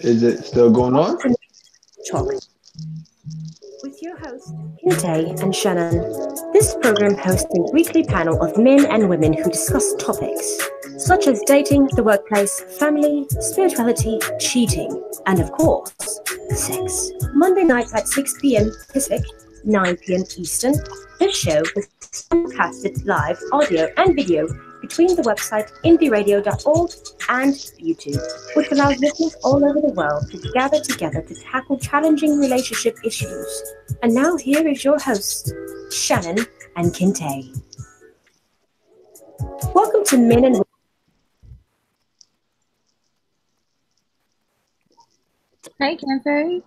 Is it still going on? Talk with your hosts, Kinte and Shannon. This program hosts a weekly panel of men and women who discuss topics such as dating, the workplace, family, spirituality, cheating, and of course, sex. Monday nights at 6 p.m. Pacific, 9 p.m. Eastern. This show is simulcasted live audio and video between the website indieradio.org and YouTube, which allows listeners all over the world to gather together to tackle challenging relationship issues. And now here is your hosts, Shannon and Kinte. Welcome to Men and Women. Hey, Kinte.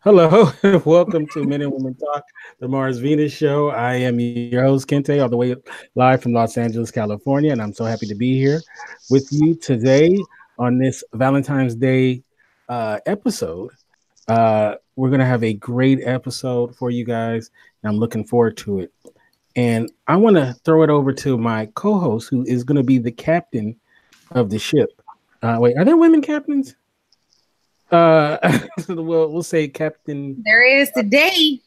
Hello, welcome to Men and Women Talk, the Mars Venus Show. I am your host, Kinte, all the way live from Los Angeles, California, and I'm so happy to be here with you today on this Valentine's Day episode. We're going to have a great episode for you guys, and I'm looking forward to it. And I want to throw it over to my co-host, who is going to be the captain of the ship. Wait, are there women captains? We'll say Captain. There is today.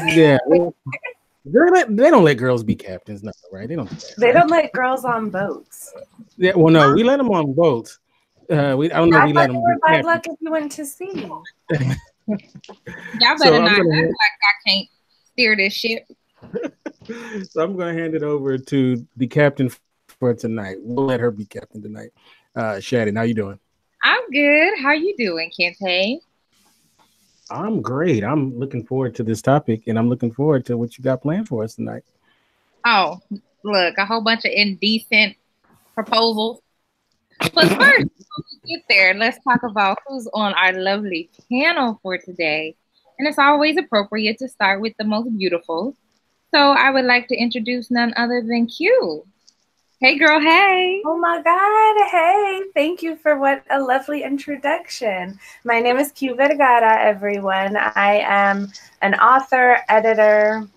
Yeah, they don't let girls be captains, no, right? They don't. They don't let girls on boats. Yeah, well, no, we let them on boats. I don't know. We let them. Bad luck if you went to sea. Y'all better not act like I can't steer this ship. So I'm going to hand it over to the captain for tonight. We'll let her be captain tonight. Shannon, how you doing? I'm good. How you doing, Kinte? I'm great. I'm looking forward to this topic, and I'm looking forward to what you got planned for us tonight. Oh, look, a whole bunch of indecent proposals. But first, before we get there, let's talk about who's on our lovely panel for today. And it's always appropriate to start with the most beautiful. So I would like to introduce none other than Q. Hey, girl, hey. Oh, my God. Hey, thank you for what a lovely introduction. My name is Q Vergara, everyone. I am an author, editor,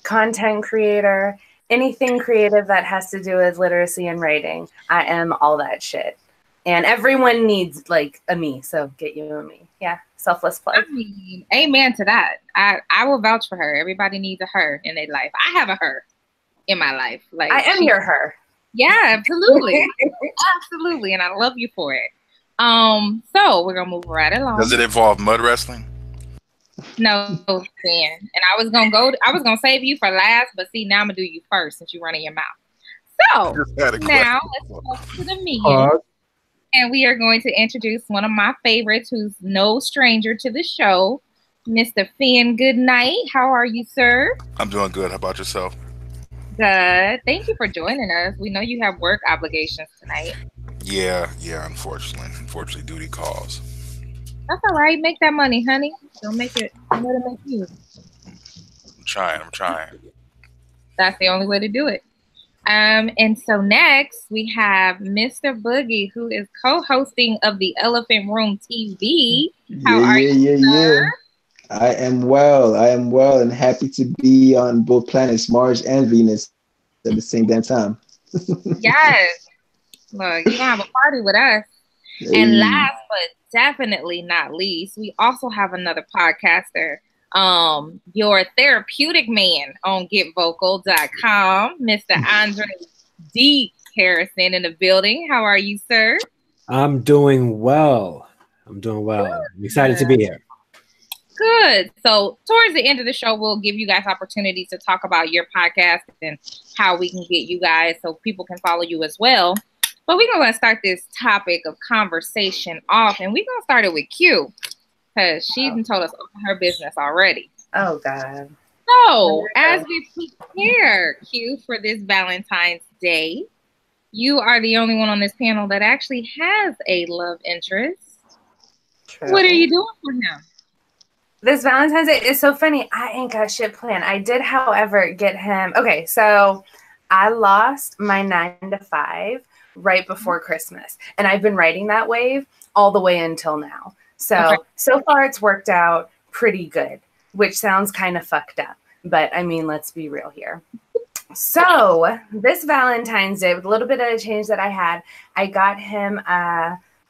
content creator, anything creative that has to do with literacy and writing. I am all that shit. And everyone needs, like, a me, so get you a me. Yeah, selfless plug. I mean, amen to that. I will vouch for her. Everybody needs a her in their life. I have a her in my life. Like I am your her. Yeah, absolutely. Absolutely. And I love you for it. So we're gonna move right along. Does it involve mud wrestling? No, Dan. And I was gonna save you for last, but see, now I'm gonna do you first since you're running your mouth. So now let's go to the meeting. And we are going to introduce one of my favorites who's no stranger to the show, Mr. Finn Goodnight. How are you, sir? I'm doing good. How about yourself? Good. Thank you for joining us. We know you have work obligations tonight. Yeah, unfortunately, duty calls. That's all right. Make that money, honey. Don't make it. Let it make you. I'm trying. That's the only way to do it. And so next we have Mr. Boogie, who is co-hosting of the Elephant Room TV. How are you, sir? I am well, and happy to be on both planets, Mars and Venus, at the same damn time. Yes. Look, you're gonna have a party with us. Hey. And last but definitely not least, we also have another podcaster, your therapeutic man on getvocal.com, Mr. Andre D. Harrison in the building. How are you, sir? I'm doing well. I'm excited to be here. Good. So towards the end of the show, we'll give you guys opportunities to talk about your podcast and how we can get you guys so people can follow you as well. But we're going to start this topic of conversation off, and we're going to start it with Q because she told us her business already. Oh, God. So as we prepare, Q, for this Valentine's Day, you are the only one on this panel that actually has a love interest. True. What are you doing for him? This Valentine's Day is so funny. I ain't got shit planned. I did, however, get him. Okay, so I lost my 9-to-5 right before Christmas. And I've been riding that wave all the way until now. So far it's worked out pretty good, which sounds kind of fucked up. But I mean, let's be real here. So this Valentine's Day, with a little bit of a change that I had, I got him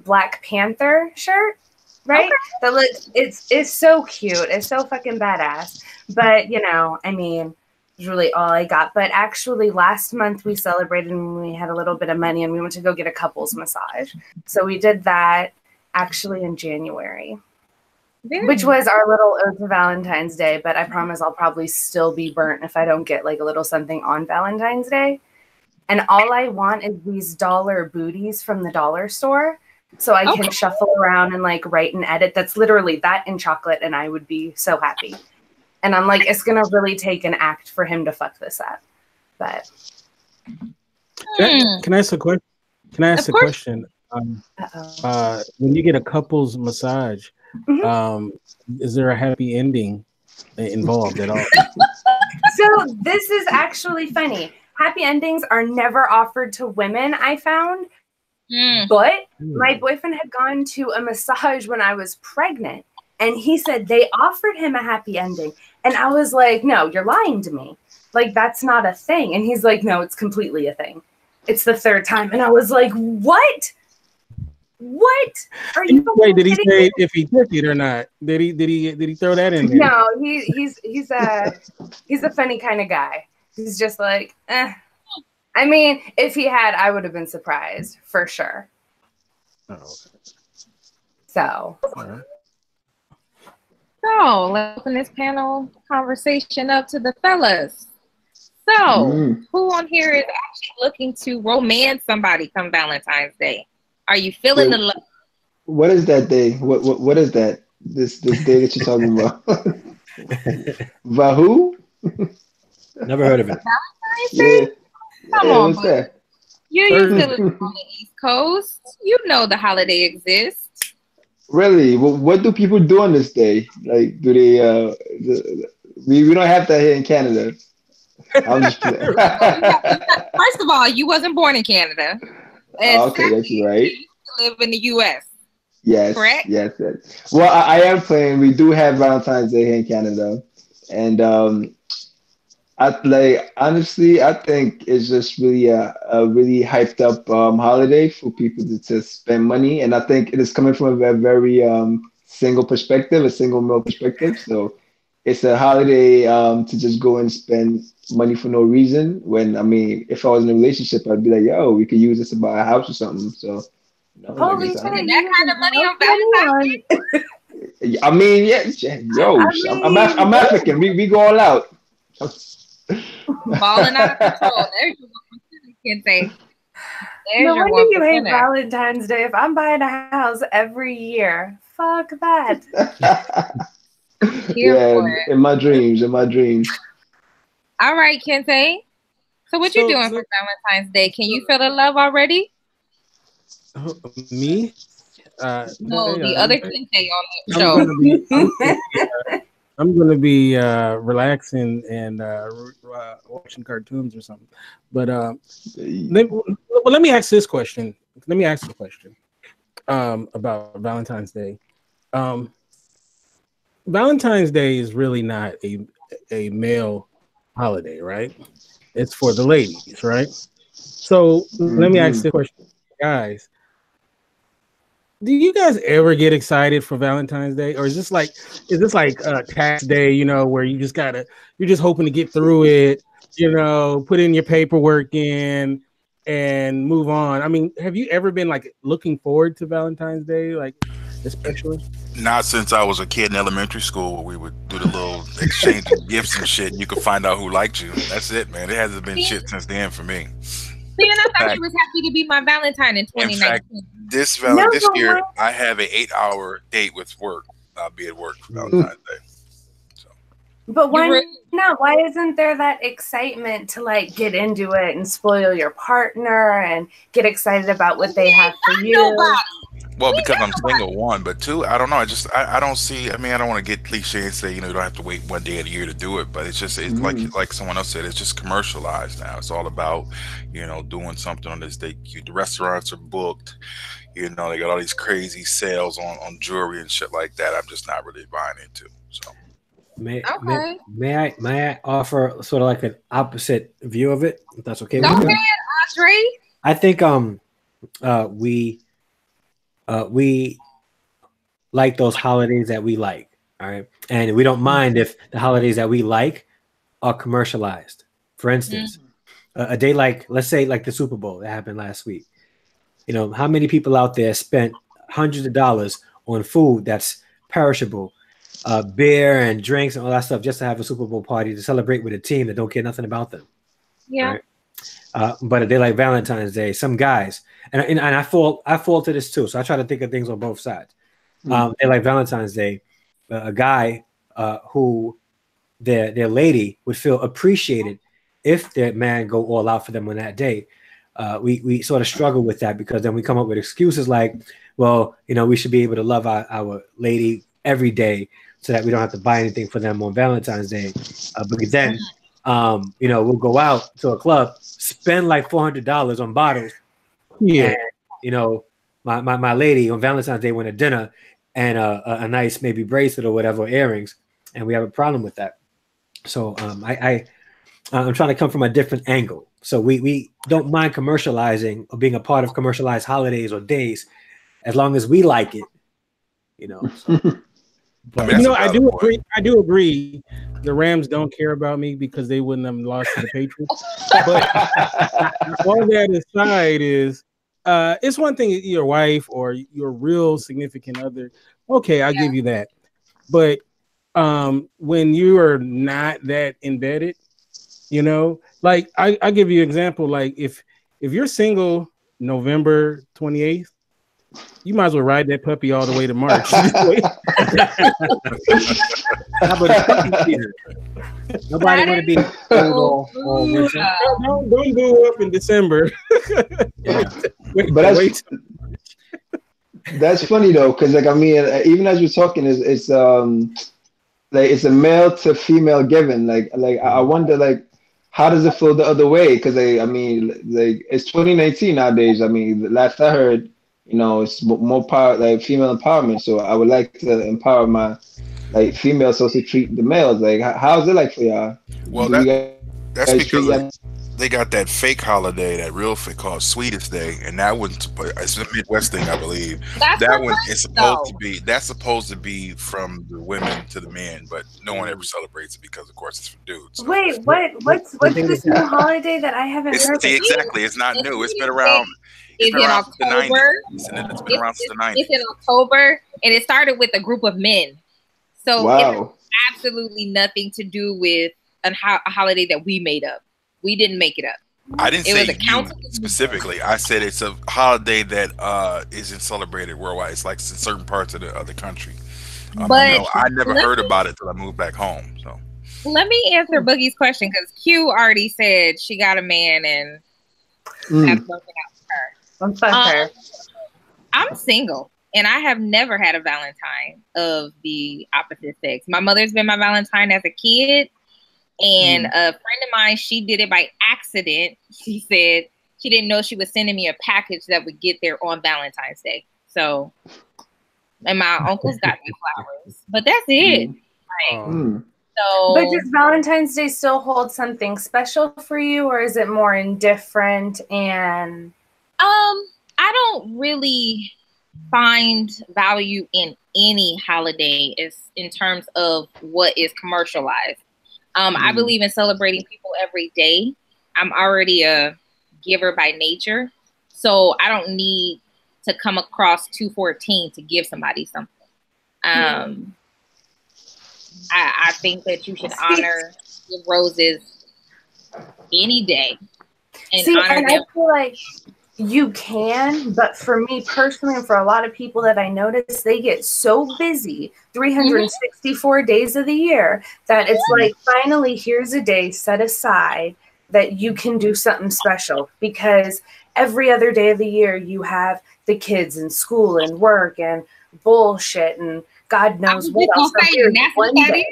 Black Panther shirt, right? Okay. That looks it's so cute. It's so fucking badass. But you know, I mean, it's really all I got. But actually, last month we celebrated and we had a little bit of money and we went to go get a couples massage. So we did that actually in January. Which was our little ode to Valentine's Day, but I promise I'll probably still be burnt if I don't get like a little something on Valentine's Day. And all I want is these dollar booties from the dollar store so I can shuffle around and like write and edit. That's literally that in chocolate and I would be so happy. And I'm like, it's going to really take an act for him to fuck this up. But can I ask a question? Can I ask a question? When you get a couples massage, is there a happy ending involved at all? So this is actually funny. Happy endings are never offered to women, I found. But my boyfriend had gone to a massage when I was pregnant. And he said they offered him a happy ending. And I was like, no, you're lying to me. Like, that's not a thing. And he's like, no, it's completely a thing. It's the third time. And I was like, what? What are you? Wait, did he say if he took it or not? Did he throw that in there? No, he's a funny kind of guy. He's just like, eh. I mean, if he had, I would have been surprised for sure. Oh, okay. So. So let's open this panel conversation up to the fellas. So who on here is actually looking to romance somebody come Valentine's Day? Are you feeling the love? What is that day? What is that? This day that you're talking about? About who? Never heard of it. Valentine's Day? Come on, what's that? You used to live on the East Coast. You know the holiday exists. Really? What do people do on this day? Like, do they? We don't have that here in Canada. I'm just kidding. First of all, you wasn't born in Canada. And Okay, that's right. You live in the U.S. Yes, correct? Yes. Well, I am playing. We do have Valentine's Day here in Canada, and honestly, I think it's just really a really hyped up holiday for people to spend money, and I think it is coming from a very single perspective, a single male perspective. So it's a holiday to just go and spend money for no reason. When I mean, if I was in a relationship, I'd be like, yo, we could use this to buy a house or something. So. Holy shit, that kind of money on Valentine's Day? I mean, yeah, yo, I'm African. We go all out. Balling out of control. There's your 1%, can say. No wonder you hate Valentine's Day. If I'm buying a house every year, fuck that. In my dreams. All right, Kente. So what you doing for Valentine's Day? Can you feel the love already? Me? No, the other Kente on the show. I'm gonna be relaxing and watching cartoons or something. But let me ask this question. Let me ask a question about Valentine's Day. Valentine's Day is really not a male holiday, right? It's for the ladies, right? So let me ask this question, guys. Do you guys ever get excited for Valentine's Day, or is this like tax day? You know, where you're just hoping to get through it. You know, put in your paperwork in and move on. I mean, have you ever been like looking forward to Valentine's Day, like especially? Not since I was a kid in elementary school, where we would do the little exchange of gifts and shit, and you could find out who liked you. That's it, man. It hasn't been shit since then for me. See, and I thought you was happy to be my Valentine in 2019. In fact, this year, I have an 8-hour date with work. I'll be at work for Valentine's Day. So. But why not? Why isn't there that excitement to like get into it and spoil your partner and get excited about what they have for you? Well, because I'm single, one, but two, I don't know. I don't see. I mean, I don't want to get cliche and say, you don't have to wait one day of the year to do it, but it's just like someone else said, it's just commercialized now. It's all about, doing something on this day. The restaurants are booked. They got all these crazy sales on jewelry and shit like that. I'm just not really buying into. So, may I offer sort of like an opposite view of it, if that's okay? Go ahead, Andre. I think we like those holidays that we like. All right. And we don't mind if the holidays that we like are commercialized. For instance, a day like, let's say, like the Super Bowl that happened last week. You know, how many people out there spent hundreds of dollars on food that's perishable, beer and drinks and all that stuff just to have a Super Bowl party to celebrate with a team that don't care nothing about them. Yeah. Right? But a day like Valentine's Day, some guys, and I fall to this too. So I try to think of things on both sides. Day like Valentine's Day, a guy who their lady would feel appreciated if their man go all out for them on that day. We sort of struggle with that because then we come up with excuses like, well, you know, we should be able to love our lady every day so that we don't have to buy anything for them on Valentine's Day. Because then, you know, we'll go out to a club, spend like $400 on bottles. Yeah. And, you know, my lady on Valentine's Day went to dinner and a nice maybe bracelet or whatever, earrings. And we have a problem with that. So I'm trying to come from a different angle. So we don't mind commercializing or being a part of commercialized holidays or days as long as we like it, you know. So. But, you know, I do agree. The Rams don't care about me because they wouldn't have lost to the Patriots. But all that aside is it's one thing your wife or your real significant other. Okay, I'll give you that. But when you are not that embedded, you know, like I give you an example. Like if you're single November 28th, you might as well ride that puppy all the way to March. Nobody want to be don't go up in December. But that's funny though, because like I mean, even as we're talking, it's like it's a male to female given. Like I wonder like how does it feel the other way? Because I mean, like it's 2019 nowadays. I mean, the last I heard, you know, it's more power, like female empowerment. So I would like to empower my like females also treat the males. Like how's it like for y'all? Well, that's because they got that fake holiday, that real fake called Sweetest Day, and that one's it's a Midwest thing, I believe. That one is supposed to be from the women to the men, but no one ever celebrates it because, of course, it's for dudes. So. Wait, what's this new holiday that I haven't heard? Exactly, it's not new. It's been around. It's in October. It's been around since the 90s. It's in October, and it started with a group of men. So it has absolutely nothing to do with a holiday that we made up. We didn't make it up. I didn't say you specifically. I said it's a holiday that isn't celebrated worldwide. It's like in certain parts of the country. But I never heard about it till I moved back home. So let me answer Boogie's question because Q already said she got a man and that's working out for her. I'm single and I have never had a Valentine of the opposite sex. My mother's been my Valentine as a kid. And a friend of mine, she did it by accident. She said she didn't know she was sending me a package that would get there on Valentine's Day. So, and my uncles got me flowers, but that's it. So, but does Valentine's Day still hold something special for you, or is it more indifferent? And I don't really find value in any holiday in terms of what is commercialized. I believe in celebrating people every day. I'm already a giver by nature, so I don't need to come across 214 to give somebody something. I think that you should honor your roses any day and honor them. I feel like you can, but for me personally, and for a lot of people that I notice, they get so busy 364 days of the year that it's like, finally, here's a day set aside that you can do something special, because every other day of the year you have the kids and school and work and bullshit and God knows what else. That's what that is.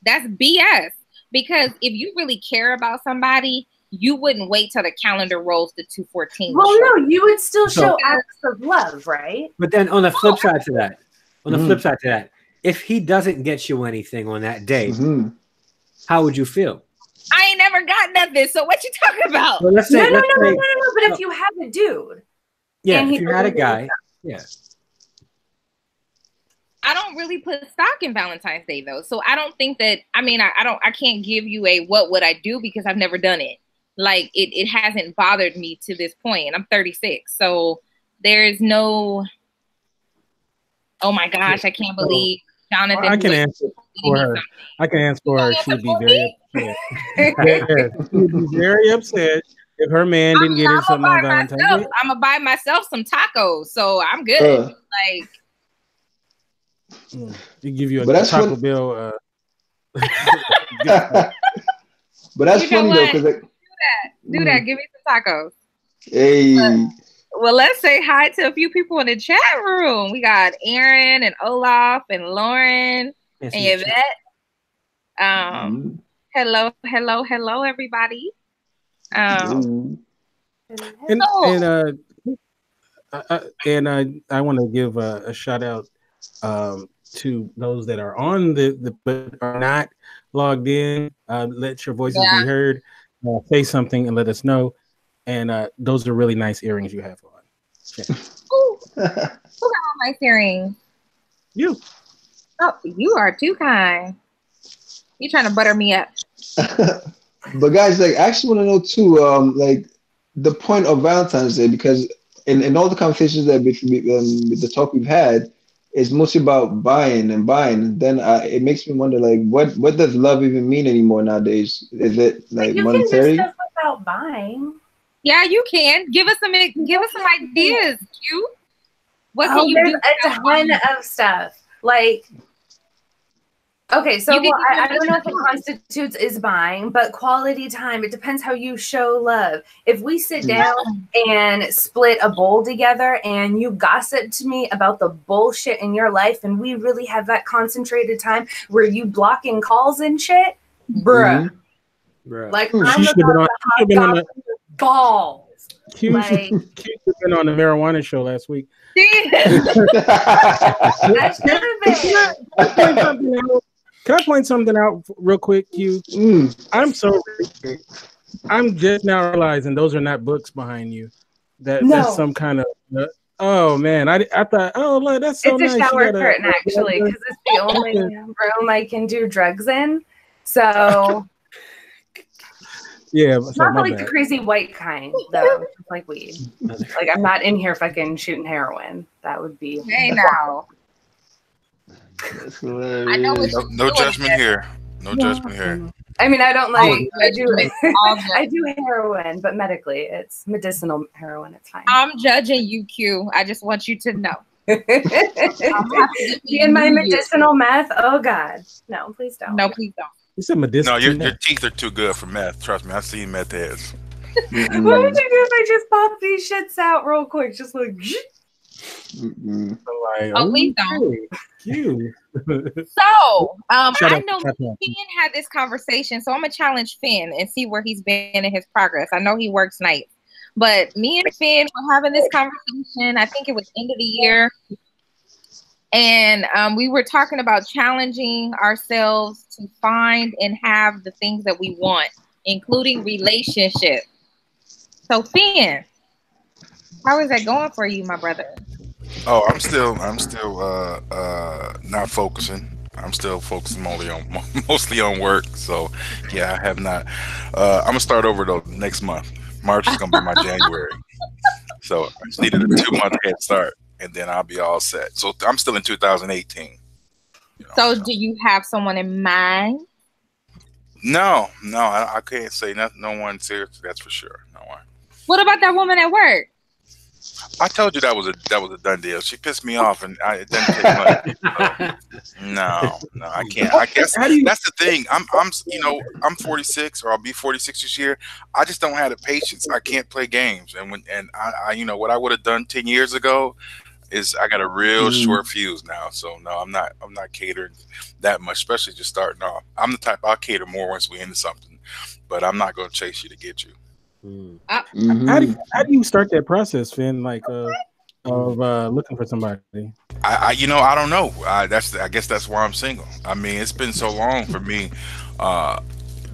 That's BS. Because if you really care about somebody, you wouldn't wait till the calendar rolls to 214. Well, no, you would still show acts of love, right? But then on the flip side to that, if he doesn't get you anything on that day, how would you feel? I ain't never got nothing. So what you talking about? Well, no. But if you have a dude, if you had a guy Yeah. I don't really put stock in Valentine's Day though. So I don't think that, I can't give you a what would I do because I've never done it. Like it hasn't bothered me to this point. And I'm 36. So there's no, oh my gosh, I can't believe Jonathan. I can answer for her. I can answer for her. She would be very upset. She would be very upset if her man didn't get her something on Valentine's Day. I'm gonna buy myself some tacos, so I'm good. You give you a Taco Bell. But that's funny though, because do that. Give me some tacos. Hey. Well, let's say hi to a few people in the chat room. We got Aaron and Olaf and Lauren and Yvette. Hello, everybody. And I want to give a shout out to those that are on but are not logged in. Let your voices be heard. Say something and let us know. And those are really nice earrings you have on. Who got nice earrings? You. Oh, you are too kind. You trying to butter me up. But guys, like, I actually want to know too, like the point of Valentine's Day, because in all the conversations that with the talk we've had, it's mostly about buying. Then it makes me wonder, like, what does love even mean anymore nowadays? Is it like monetary? You can do stuff without buying. Yeah, you can. Give us some ideas, Q. What can you do? There's a ton of stuff. Like, okay, so I don't know if it constitutes is buying, but quality time, it depends how you show love. If we sit down and split a bowl together and you gossip to me about the bullshit in your life and we really have that concentrated time where you blocking calls and shit, bruh. Like, I'm about to hot dog balls. Q should have been on the marijuana show last week. I should have been. Can I point something out real quick, Q? I'm just now realizing those are not books behind you. That's some kind of. Oh man, I thought. Oh look, that's so nice. It's a shower curtain actually, because it's the only room I can do drugs in. So. Yeah, not like the crazy white kind though. It's like weed. Like I'm not in here fucking shooting heroin. That would be. Hey now. I know no judgment here. No judgment here. I mean, I don't like. I do heroin, but medically, it's medicinal heroin. It's fine. I'm judging you, Q. I just want you to know. In my medicinal meth. Oh God, no! Please don't. No, please don't. You said medicinal. No, your teeth are too good for meth. Trust me, I've seen meth heads. What would you do if I just pop these shits out real quick? Just like. Please don't. You. So, I know Finn had this conversation, so I'm gonna challenge Finn and see where he's been in his progress. I know he works nights, but me and Finn were having this conversation. I think it was end of the year, and we were talking about challenging ourselves to find and have the things that we want, including relationships. So, Finn, how is that going for you, my brother? Oh, I'm still not focusing. I'm still focusing mostly on work. So yeah, I have not. I'm gonna start over though next month. March is gonna be my January. So I just needed a 2-month head start, and then I'll be all set. So I'm still in 2018. So do you have someone in mind? No, I can't say no one serious. That's for sure. No one. What about that woman at work? I told you that was a done deal. She pissed me off, and it doesn't take much. No, I can't. I guess that's the thing. I'm 46, or I'll be 46 this year. I just don't have the patience. I can't play games, and I what I would have done 10 years ago is I got a real short fuse now. So no, I'm not catering that much, especially just starting off. I'm the type I'll cater more once we into something, but I'm not going to chase you to get you. How do you start that process, Finn? Like of looking for somebody? I don't know. I guess that's why I'm single. I mean, it's been so long for me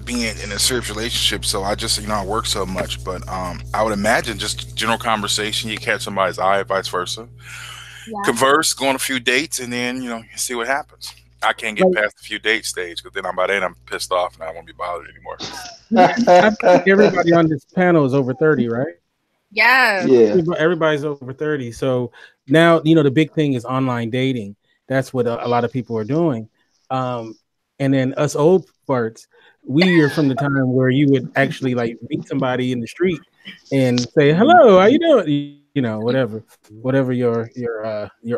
being in a serious relationship. So I just I work so much. But I would imagine just general conversation. You catch somebody's eye, vice versa. converse, go on a few dates, and then see what happens. I can't get past a few date stage because then by then I'm pissed off and I won't be bothered anymore. I think everybody on this panel is over 30, right? Yeah. Everybody's over 30. So now, the big thing is online dating. That's what a lot of people are doing. And then us old farts, we are from the time where you would actually like meet somebody in the street and say, "Hello, how you doing?" Whatever your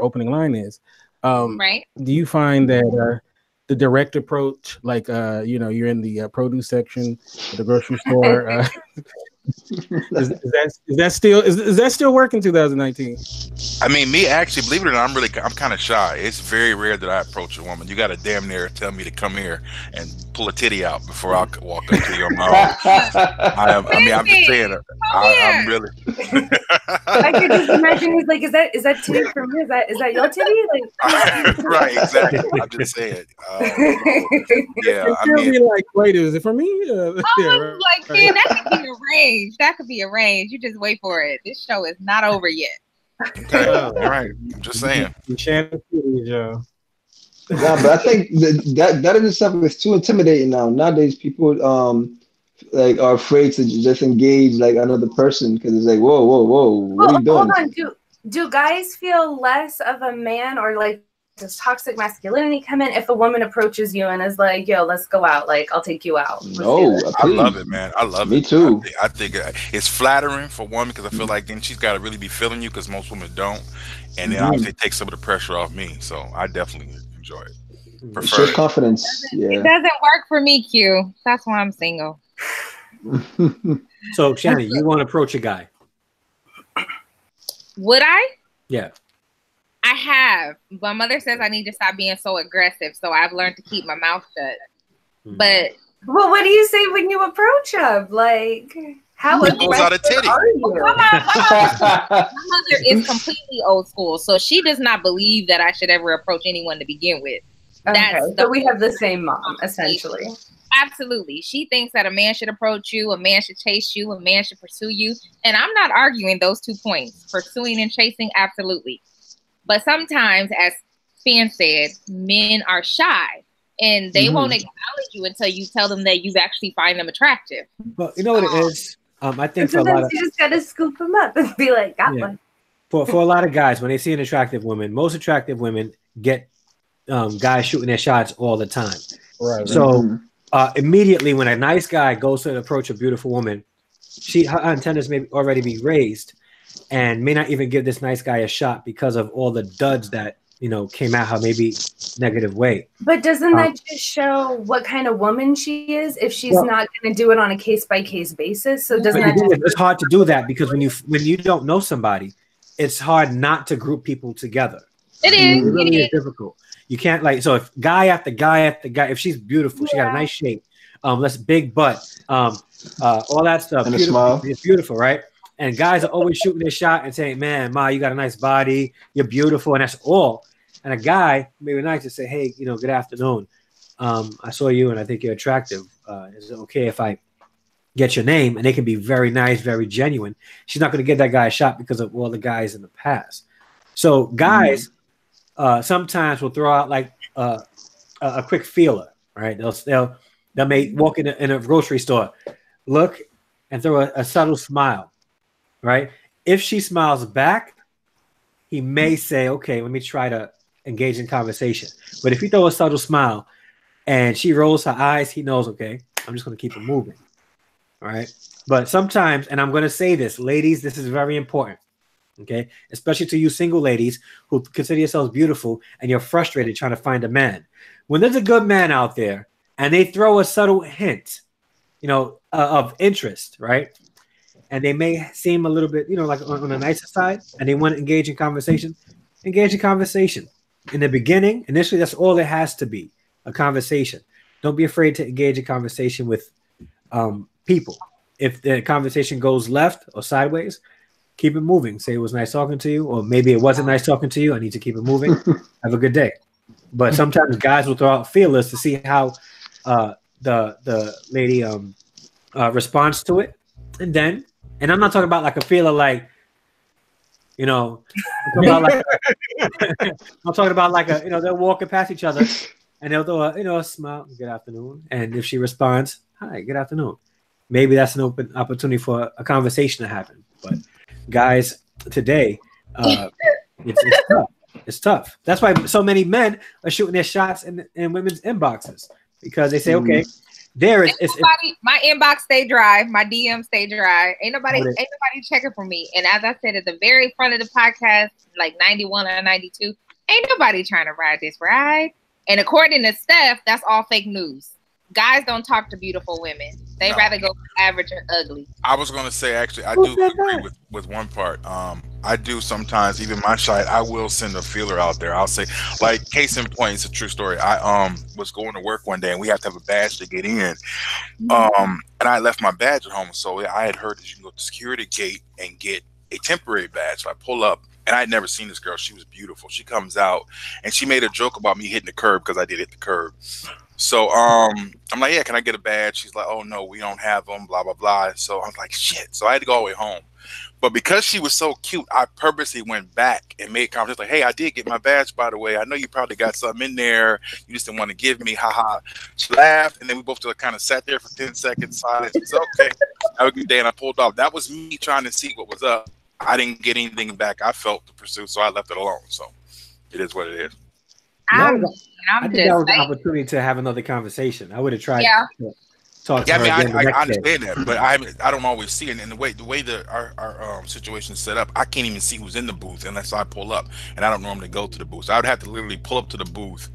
opening line is. Right. Do you find that the direct approach, like you're in the produce section at the grocery store, is that still working 2019? I mean, me actually, believe it or not, I'm kind of shy. It's very rare that I approach a woman. You got to damn near tell me to come here and pull a titty out before I walk up to you on my own. I'm just saying, I'm really. I could just imagine he's like, is that titty for me? Is that your titty? Like, right, exactly. I'm just saying. Yeah, I mean, like, wait, is it for me? Like, man, that could be arranged. That could be arranged. You just wait for it. This show is not over yet. Okay, all right. I'm just saying. Nah, but I think that in itself is too intimidating now. Nowadays, people like are afraid to just engage like another person because it's like, whoa, what are you doing? Hold on, do guys feel less of a man, or like does toxic masculinity come in if a woman approaches you and is like, yo, let's go out, like I'll take you out? No, I love it, man. I love it. Me too. I think it's flattering for women because I feel like then she's got to really be feeling you because most women don't, and then obviously it takes some of the pressure off me. So I definitely enjoy it. It shows confidence. It doesn't work for me, Q. That's why I'm single. So Shannon, you want to approach a guy? Would I? Yeah. I have. My mother says I need to stop being so aggressive, so I've learned to keep my mouth shut. But what do you say when you approach him? Like, how aggressive are you? My mother is completely old school, so she does not believe that I should ever approach anyone to begin with. Okay, so we have the same mom, essentially. Absolutely. She thinks that a man should approach you, a man should chase you, a man should pursue you. And I'm not arguing those 2 points. Pursuing and chasing, absolutely. But sometimes, as Fan said, men are shy and they won't acknowledge you until you tell them that you actually find them attractive. Well, you know what it is? I think for a lot of, you just gotta scoop them up and be like, got one. For a lot of guys, when they see an attractive woman, most attractive women get guys shooting their shots all the time. Right. So immediately when a nice guy goes to approach a beautiful woman, her antennas may already be raised and may not even give this nice guy a shot because of all the duds that came out her maybe negative way. But doesn't that just show what kind of woman she is if she's not going to do it on a case-by-case basis? So doesn't that it's hard to do that because when you don't know somebody, it's hard not to group people togetger. It is. It really is difficult. You can't so if guy after guy after guy, if she's beautiful, she got a nice shape, let's big butt, all that stuff. And a smile. It's beautiful, right? And guys are always shooting their shot and saying, man, Ma, you got a nice body, you're beautiful, and that's all. And a guy maybe nice to say, hey, good afternoon. I saw you and I think you're attractive. Is it okay if I get your name? And they can be very nice, very genuine. She's not going to give that guy a shot because of all the guys in the past. So guys sometimes will throw out like a quick feeler, right? They'll may walk in a grocery store, look and throw a subtle smile, right? If she smiles back, he may say, okay, let me try to engage in conversation. But if you throw a subtle smile and she rolls her eyes, he knows, okay, I'm just going to keep it moving. All right. But sometimes, and I'm going to say this, ladies, this is very important. Okay. Especially to you single ladies who consider yourselves beautiful and you're frustrated trying to find a man. When there's a good man out there and they throw a subtle hint, of interest, right? And they may seem a little bit, like on the nicer side, and they want to engage in conversation. Engage in conversation. In the beginning, initially, that's all it has to be, a conversation. Don't be afraid to engage in conversation with people. If the conversation goes left or sideways, keep it moving. Say it was nice talking to you, or maybe it wasn't nice talking to you. I need to keep it moving. Have a good day. But sometimes guys will throw out feelers to see how the lady responds to it. And I'm not talking about like a feeler like You know, I'm talking about like I'm talking about like a, you know, they're walking past each other and they'll throw a, you know, a smile, good afternoon. And if she responds, hi, good afternoon, maybe that's an open opportunity for a conversation to happen. But guys, today, it's tough. It's tough. That's why so many men are shooting their shots in women's inboxes, because they say, okay, there is my inbox stay dry, my DM stay dry. Ain't nobody checking for me. And as I said at the very front of the podcast, like 91 or 92, ain't nobody trying to ride this ride. And according to Steph, that's all fake news. Guys don't talk to beautiful women. They rather go average or ugly. I was going to say, actually, I do agree with one part. I do sometimes, even my site, I will send a feeler out there. I'll say, like, case in point, it's a true story. I was going to work one day, and we have to have a badge to get in. And I left my badge at home. So I had heard that you can go to the security gate and get a temporary badge. So I pull up, and I had never seen this girl. She was beautiful. She comes out, and she made a joke about me hitting the curb, because I did hit the curb. So I'm like, yeah, can I get a badge? She's like, oh no, we don't have them, blah blah blah. So I'm like, shit. So I had to go all the way home. But because she was so cute, I purposely went back and made conversation like, hey, I did get my badge, by the way. I know you probably got something in there. You just didn't want to give me, haha. She laughed, and then we both just kind of sat there for 10 seconds silence. She said, okay, have a good day. And I pulled off. That was me trying to see what was up. I didn't get anything back. I felt the pursuit, so I left it alone. So it is what it is. I think that was an opportunity to have another conversation. I would have tried to talk to her again. I understand that, but I don't always see it. And the way that our situation is set up, I can't even see who's in the booth unless I pull up, and I don't normally go to the booth. So I would have to literally pull up to the booth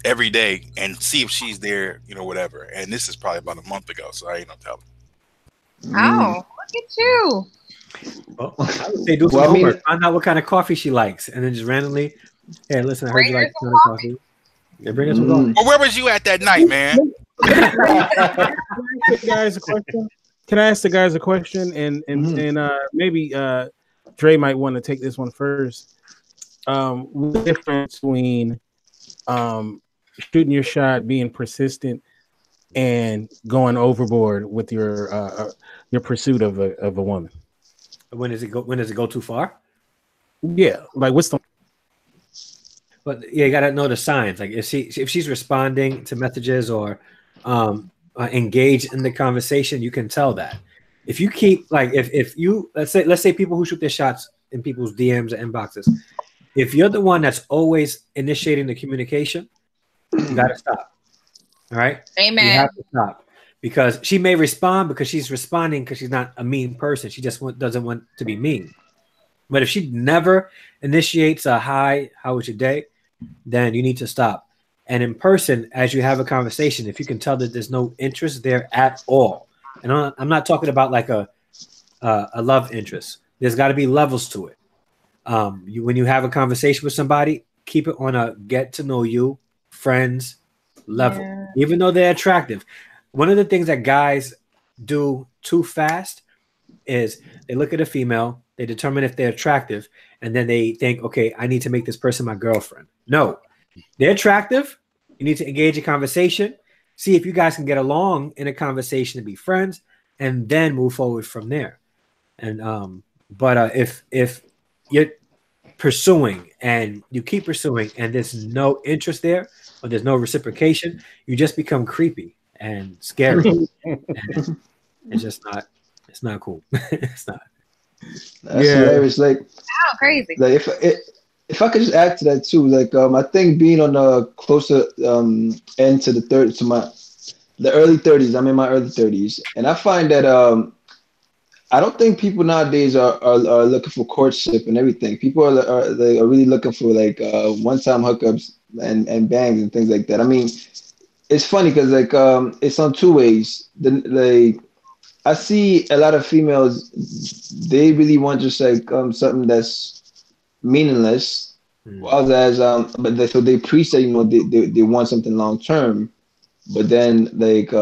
every day and see if she's there, you know, whatever. And this is probably about a month ago, so I ain't no telling. Oh, look at you. Well, I would say do some homework. Find out what kind of coffee she likes, and then just randomly, hey, listen, I heard you like some coffee. Yeah, bring us some coffee. Well, where was you at that night, man? Can I ask the guys a question? And maybe Dre might want to take this one first. What's the difference between shooting your shot, being persistent, and going overboard with your pursuit of a woman? When does it go too far? Yeah, like what's the? But yeah, you gotta know the signs. Like if she's responding to messages or engaged in the conversation, you can tell that. If you keep like if you let's say people who shoot their shots in people's DMs or inboxes, if you're the one that's always initiating the communication, you gotta stop. All right, amen. You have to stop, because she may respond because she's responding because she's not a mean person. She just doesn't want to be mean. But if she never initiates a hi, how was your day, then you need to stop. And in person, as you have a conversation, if you can tell that there's no interest there at all, and I'm not talking about like a love interest. There's got to be levels to it. When you have a conversation with somebody, keep it on a get to know you, friends level, even though they're attractive. One of the things that guys do too fast is they look at a female, they determine if they're attractive, and then they think, okay, I need to make this person my girlfriend. No, they're attractive. You need to engage in conversation, see if you guys can get along in a conversation to be friends, and then move forward from there. And if you're pursuing and you keep pursuing and there's no interest there or there's no reciprocation, you just become creepy and scary. And it's just not. It's not cool. It's not. That's hilarious. Like, crazy. Like if I could just add to that too, like I think being on the closer end to the early 30s. I'm in my early 30s, and I find that I don't think people nowadays are looking for courtship and everything. People are really looking for like one-time hookups and bangs and things like that. I mean, it's funny because like it's on two ways. I see a lot of females, they really want just like something that's meaningless, whereas so they pre-say, you know, they want something long term, but then like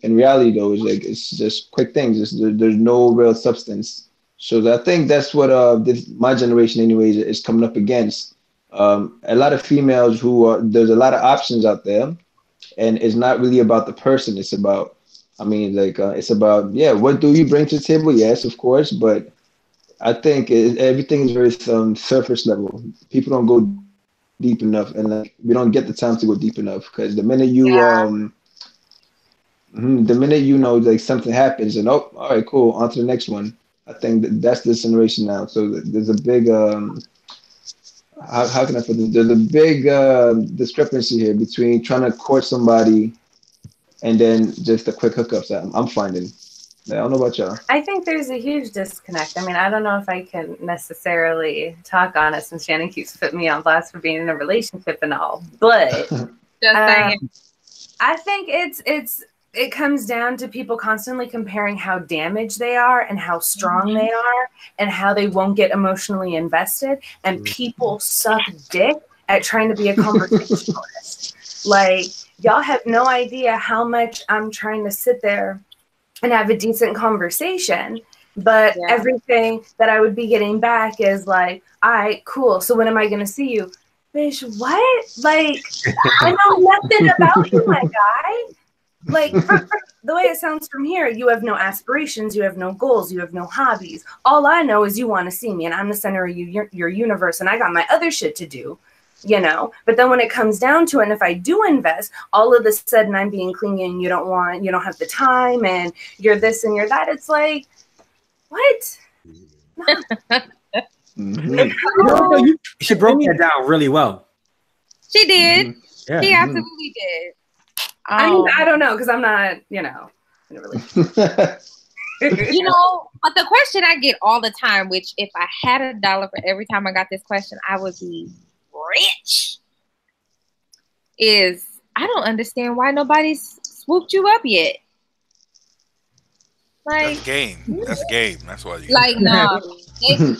in reality though, it's just quick things. There's no real substance. So I think that's what my generation anyways is coming up against. A lot of females there's a lot of options out there, and it's not really about the person. It's about, I mean, like it's about, what do you bring to the table? Yes, of course, but I think everything is very surface level. People don't go deep enough, and like we don't get the time to go deep enough because the minute you know like something happens and oh, all right, cool, on to the next one. I think that's this generation now. So there's a big how can I put this? There's a big discrepancy here between trying to court somebody and then just the quick hookups that I'm finding. I don't know about y'all. I think there's a huge disconnect. I mean, I don't know if I can necessarily talk on it since Shannon keeps putting me on blast for being in a relationship and all, but I think it comes down to people constantly comparing how damaged they are and how strong they are and how they won't get emotionally invested. And people suck dick at trying to be a conversationalist. Like, y'all have no idea how much I'm trying to sit there and have a decent conversation. But everything that I would be getting back is like, all right, cool. So when am I going to see you? Bitch, what? Like, I know nothing about you, my guy. Like, the way it sounds from here, you have no aspirations, you have no goals, you have no hobbies. All I know is you want to see me, and I'm the center of your universe, and I got my other shit to do, you know? But then when it comes down to it, and if I do invest, all of a sudden I'm being clingy, and you don't have the time, and you're this and you're that. It's like, what? No, she broke that down really well. She did. Yeah. She absolutely did. I mean, I don't know because I'm not, in a relationship. But the question I get all the time, which if I had $1 for every time I got this question, I would be rich, is I don't understand why nobody's swooped you up yet. Like, that's game. That's game. That's why you like no,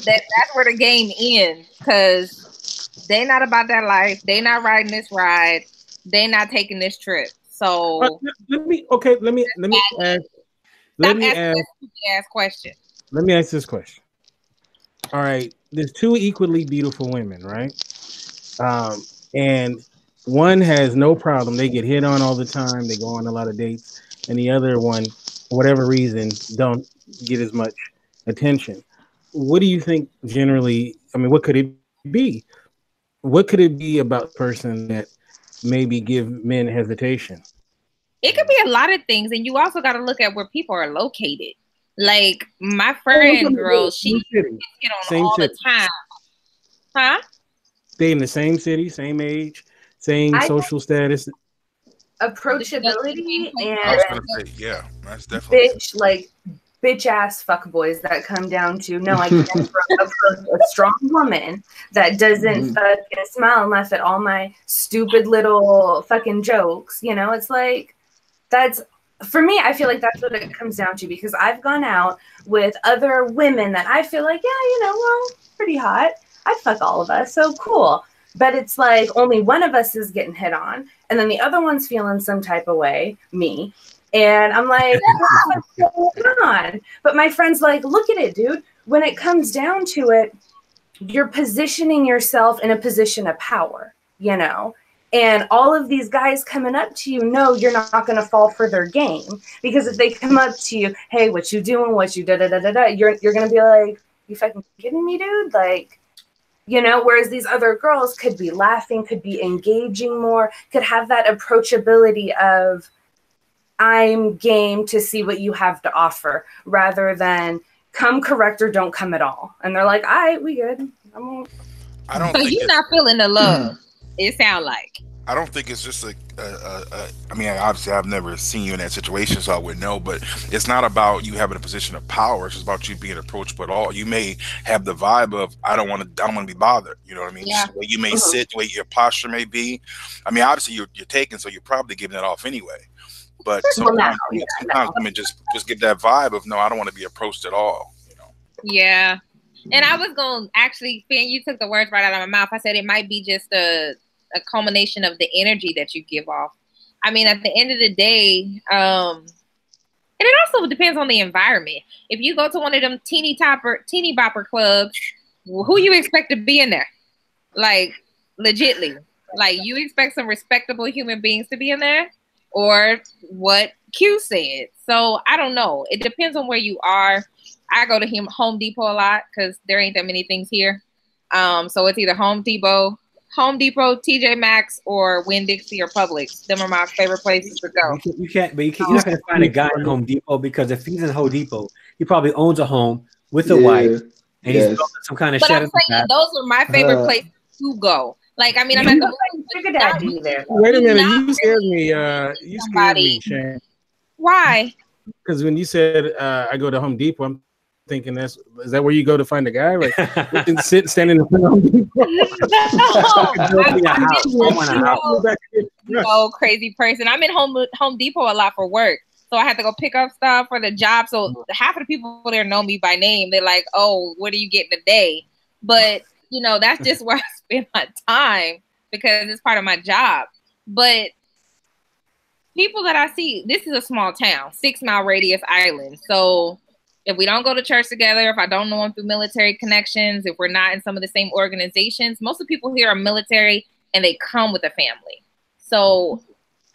that's where the game ends because they not about that life. They not riding this ride. They not taking this trip. So let me ask question. Let me ask this question. All right, there's two equally beautiful women, right? And one has no problem. They get hit on all the time. They go on a lot of dates, and the other one, for whatever reason, don't get as much attention. What do you think generally? I mean, what could it be? What could it be about the person that maybe give men hesitation? It could be a lot of things, and you also got to look at where people are located. Like my friend girl, she gets hit on all the time. Huh? Stay in the same city, same age, same social status. Approachability and I was gonna say, yeah, that's definitely bitch ass fuckboys that come down to no, I can't approach a strong woman that doesn't fucking smile and laugh at all my stupid little fucking jokes. It's like that's for me. I feel like that's what it comes down to because I've gone out with other women that I feel like, well, pretty hot. I'd fuck all of us, so cool. But it's like only one of us is getting hit on, and then the other one's feeling some type of way, me. And I'm like, what's going on? But my friend's like, look at it, dude. When it comes down to it, you're positioning yourself in a position of power, And all of these guys coming up to you know you're not going to fall for their game. Because if they come up to you, hey, what you doing? What you da-da-da-da-da, you're going to be like, you fucking kidding me, dude? Like, whereas these other girls could be laughing, could be engaging more, could have that approachability of, I'm game to see what you have to offer rather than come correct or don't come at all. And they're like, all right, we good. I don't so think you're not feeling the love. It sound like. I don't think it's just I mean, obviously I've never seen you in that situation, so I would know, but it's not about you having a position of power. It's just about you being approachable at all. You may have the vibe of, I don't want to be bothered. You know what I mean? Yeah. The way you may sit, the way your posture may be. I mean, obviously you're taken, so you're probably giving it off anyway. But sometimes women just get that vibe of, no, I don't want to be approached at all. Yeah. And I was going to actually, Finn, you took the words right out of my mouth. I said it might be just a culmination of the energy that you give off. I mean, at the end of the day, and it also depends on the environment. If you go to one of them teeny bopper clubs, who you expect to be in there? Like, legitly. Like, you expect some respectable human beings to be in there? Or what Q said. So, I don't know. It depends on where you are. I go to Home Depot a lot because there ain't that many things here. So it's either Home Depot, TJ Maxx, or Winn-Dixie or Publix. Them are my favorite places to go. You're not going to find a guy at Home Depot, because if he's in Home Depot, he probably owns a home with a wife, and he's building some kind of but shed. I'm saying those are my favorite places to go. Like, I mean, I'm not going to there. Wait a minute, you scared me. You scared me, Shane. Why? Because when you said I go to Home Depot, I'm thinking is that where you go to find a guy? Like, standing in front of Home Depot? No, crazy person. I'm in Home Depot a lot for work, so I have to go pick up stuff for the job. So half of the people there know me by name. They're like, "Oh, what are you getting today?" But you know, that's just where I spend my time because it's part of my job. But people that I see, this is a small town, 6-mile radius island. So if we don't go to church together, if I don't know them through military connections, if we're not in some of the same organizations, most of the people here are military and they come with a family. So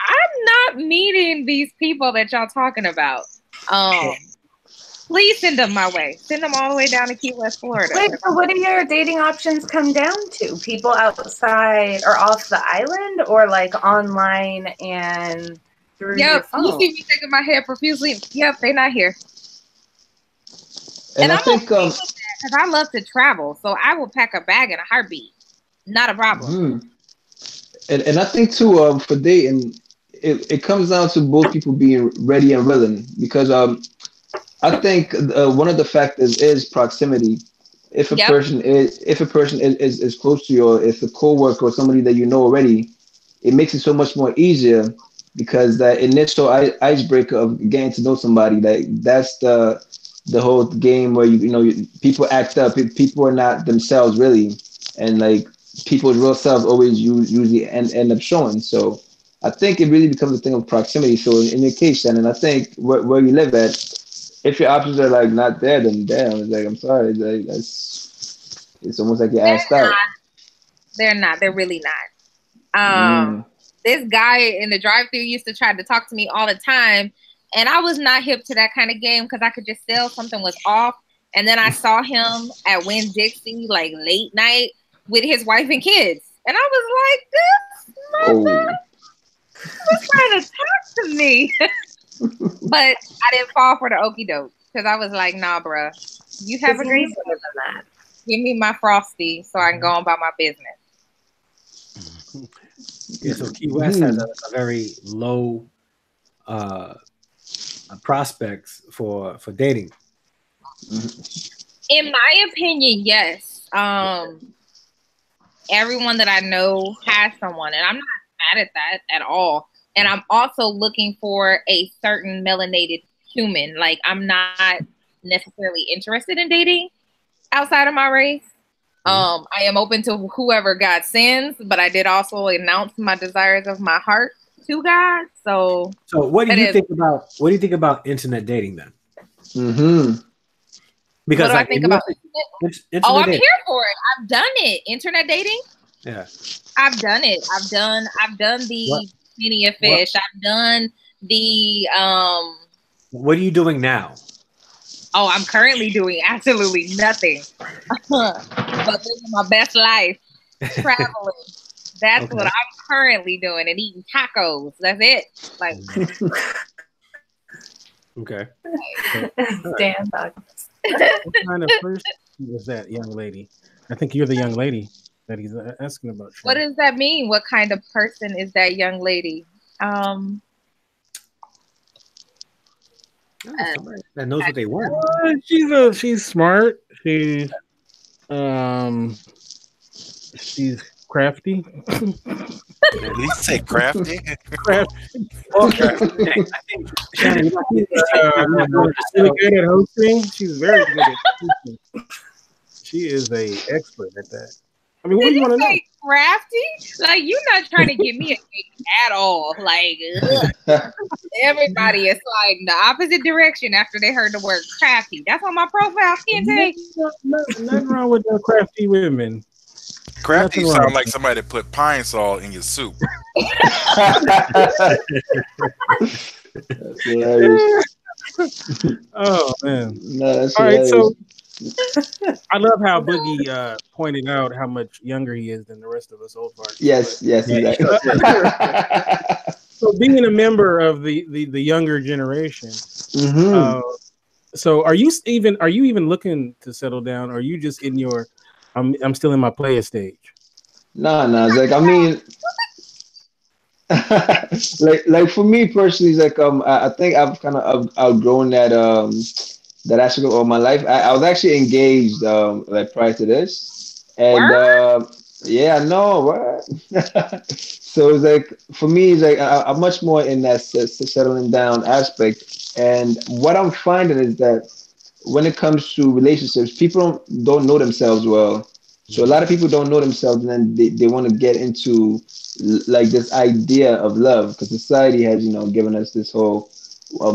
I'm not meeting these people that y'all talking about. Please send them my way. Send them all the way down to Key West, Florida. Wait, so what do your dating options come down to? People outside or off the island, or like online and through your phone? You see me shaking my head profusely. Yep, they're not here. And I I'm think okay with that because I love to travel, so I will pack a bag in a heartbeat. Not a problem. And I think too, for dating, it comes down to both people being ready and willing, because I think one of the factors is proximity. If a person is close to you, or if a coworker or somebody that you know already, it makes it so much more easier, because that initial icebreaker of getting to know somebody, that's the whole game where people act up. People are not themselves really, and like people's real selves always usually end up showing. So I think it really becomes a thing of proximity. So in your case, Shannon, I think where you live at, if your options are like not there, then damn, it's like, I'm sorry, like it's almost like you're asked out. They're not. They're really not. This guy in the drive-thru used to try to talk to me all the time, and I was not hip to that kind of game because I could just tell something was off. And then I saw him at Winn-Dixie like late night with his wife and kids, and I was like, "This mother was trying to talk to me." But I didn't fall for the okie doke because I was like, "Nah, bruh, you have a great day. Give me my Frosty so I can go on about my business." Yeah, so Key West has a very low prospects for dating. In my opinion, yes. Everyone that I know has someone, and I'm not mad at that at all. And I'm also looking for a certain melanated human. Like, I'm not necessarily interested in dating outside of my race. I am open to whoever God sends, but I did also announce my desires of my heart to God. So what do you think about internet dating then? Because what do I think about internet? I'm here for it. I've done it. Internet dating. Yeah, I've done it. I've done the Plenty of Fish. I've done the What are you doing now? Oh, I'm currently doing absolutely nothing. But living my best life, traveling. That's what I'm currently doing, and eating tacos. That's it. Like, okay. Damn tacos. What kind of person was that young lady? I think you're the young lady that he's asking about. What does that mean? What kind of person is that young lady? That knows what they want. She's smart. She's crafty. Did he say crafty? Crafty. I think Shannon, really good at hosting. She's very good at hosting. She is a expert at that. I mean, what do you want to know? Crafty? Like, you're not trying to get me a date at all. Like, everybody is sliding the opposite direction after they heard the word crafty. That's on my profile. Nothing wrong with the crafty women. Crafty sound like somebody that put pine salt in your soup. That's hilarious. Oh man. No, that's All right, hilarious. so I love how Boogie pointed out how much younger he is than the rest of us old farts. Yes, yes, Yeah, exactly. So being a member of the younger generation, Hmm. uh, so are you even looking to settle down? Or are you just in your I'm still in my player stage? Nah, nah. It's like I mean, like for me personally, it's like I think I've kind of outgrown that aspect of my life. I was actually engaged like prior to this, and Word? yeah, I know, what? So it's like for me, it's like I'm much more in that settling down aspect, and what I'm finding is that when it comes to relationships, people don't know themselves well. So a lot of people don't know themselves, and then they want to get into like this idea of love because society has given us this whole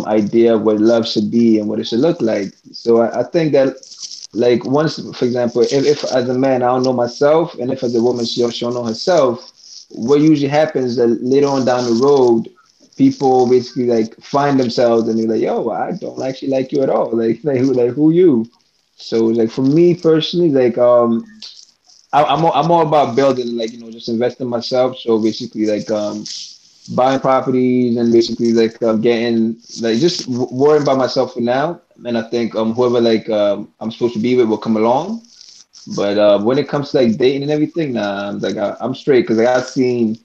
idea of what love should be and what it should look like. So I think that like once, for example, if as a man I don't know myself, and if as a woman she don't know herself, what usually happens is that later on down the road, people basically like find themselves and they're like, yo, I don't actually like you at all. Like who you? So like for me personally, like I'm all about building, like just invest in myself. So basically like buying properties and basically like getting like just worrying about myself for now. And I think whoever like I'm supposed to be with will come along. But when it comes to like dating and everything, nah, I'm straight because like, I've seen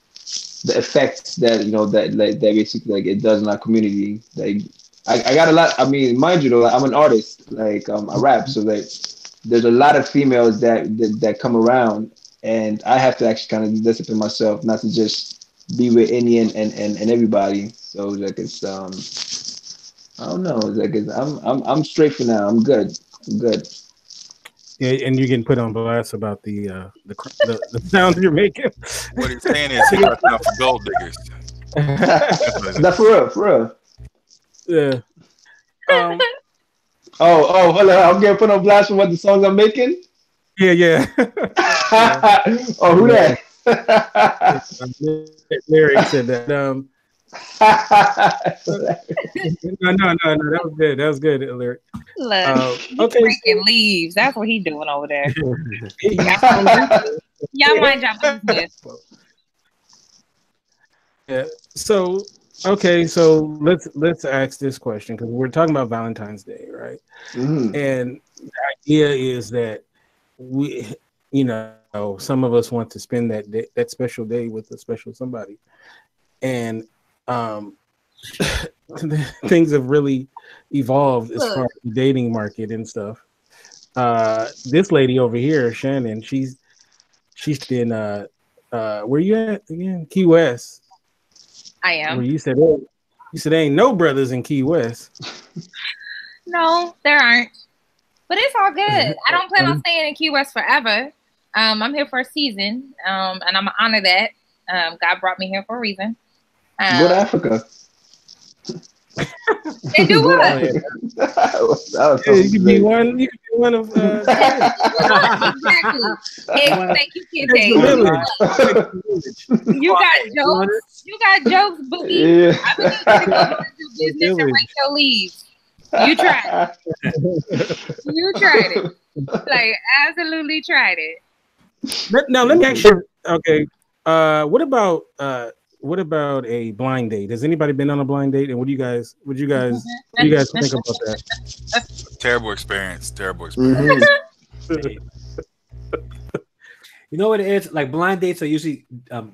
the effects that that basically like it does in our community. Like I got a lot. I mean, mind you though, like, I'm an artist. Like I rap, so like there's a lot of females that come around, and I have to actually kind of discipline myself not to just be with any and everybody. So like it's I don't know. It's like I'm straight for now. I'm good. I'm good. Yeah, and you're getting put on blast about the sounds you're making. What he's saying is he's watching out for gold diggers. That's what it That's is. for real. For real. Yeah. Um. Oh, hold on. I'm getting put on blast for what the songs I'm making. Yeah. Yeah. Yeah. Oh, who Yeah. that? Lyric said that. No. That was good. That was good, Lyric. Look, he's Okay. breaking leaves. That's what he's doing over there. You sound good. Y'all mind your business. Yeah. So okay. So let's ask this question because we're talking about Valentine's Day, right? Mhm. And the idea is that we, some of us want to spend that special day with a special somebody, and um, things have really evolved as far Look, as the dating market and stuff. This lady over here, Shannon, she's in where you at again? Key West. I Where am. you said there ain't no brothers in Key West. No, there aren't. But it's all good. I don't plan on staying in Key West forever. I'm here for a season, and I'm gonna honor that. God brought me here for a reason. Go to Africa. And do Go to what? Africa. That was Yeah, you could be great. one. You could be one of Exactly. Thank you, Takes the Kente. village. Takes the village. You got jokes. You got jokes, Boogie. I would need you to go Yeah. mind your business and rake your leaves. You tried it. You tried it. Like absolutely tried it. Now let me ask you. Okay, what about a blind date? Has anybody been on a blind date? And what do you guys think about that? Terrible experience. Terrible experience. Mhm. You know what it is? Like blind dates are usually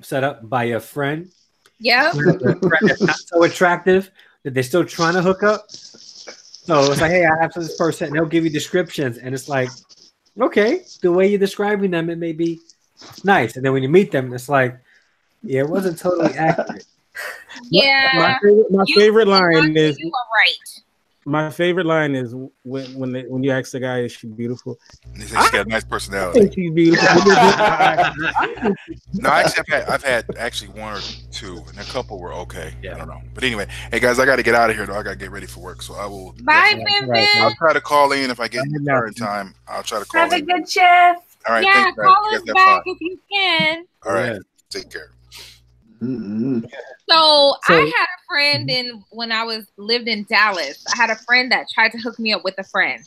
set up by a friend. Yep. Like a friend that's not so attractive that they're still trying to hook up. So it's like, hey, I have this person, and they'll give you descriptions, and it's like, okay, the way you're describing them, it may be nice, and then when you meet them, it's like, yeah, it wasn't totally accurate. Yeah. My favorite line is You are right. my favorite line is when you ask the guy, is she beautiful? He said she got a nice I personality. think she's beautiful. No, actually, I've had actually one or two, and a couple were okay. Yeah. I don't know, but anyway, hey guys, I got to get out of here though. I got to get ready for work, so I will. Bye, Right. Pimpin. I'll try to call in if I get there in time. I'll try to call Have a in. good shift. All right, Yeah, thanks, guys. call You us guys have back fun. if you can. All right, Yeah. take care. So I had a friend when I lived in Dallas. I had a friend that tried to hook me up with a friend.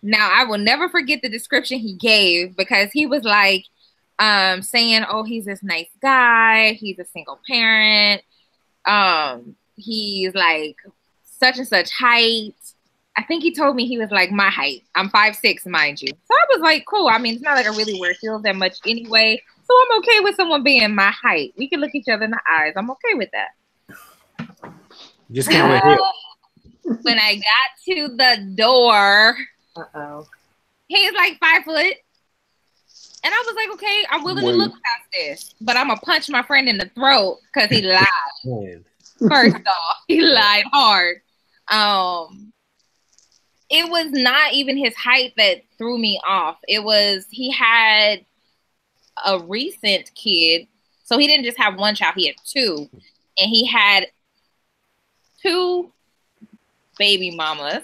Now I will never forget the description he gave, because he was like saying, "Oh, he's this nice guy. He's a single parent. He's like such and such height." I think he told me he was like my height. I'm 5'6", mind you. So I was like, cool. I mean, it's not like I really wear heels that much anyway. So I'm okay with someone being my height. We can look each other in the eyes. I'm okay with that. Just can't wear heels. When I got to the door, he's like 5 foot. And I was like, okay, I'm willing to look past this. But I'm going to punch my friend in the throat because he lied. First off, he lied hard. It was not even his height that threw me off. It was, he had a recent kid. So he didn't just have one child, he had two. And he had 2 baby mamas.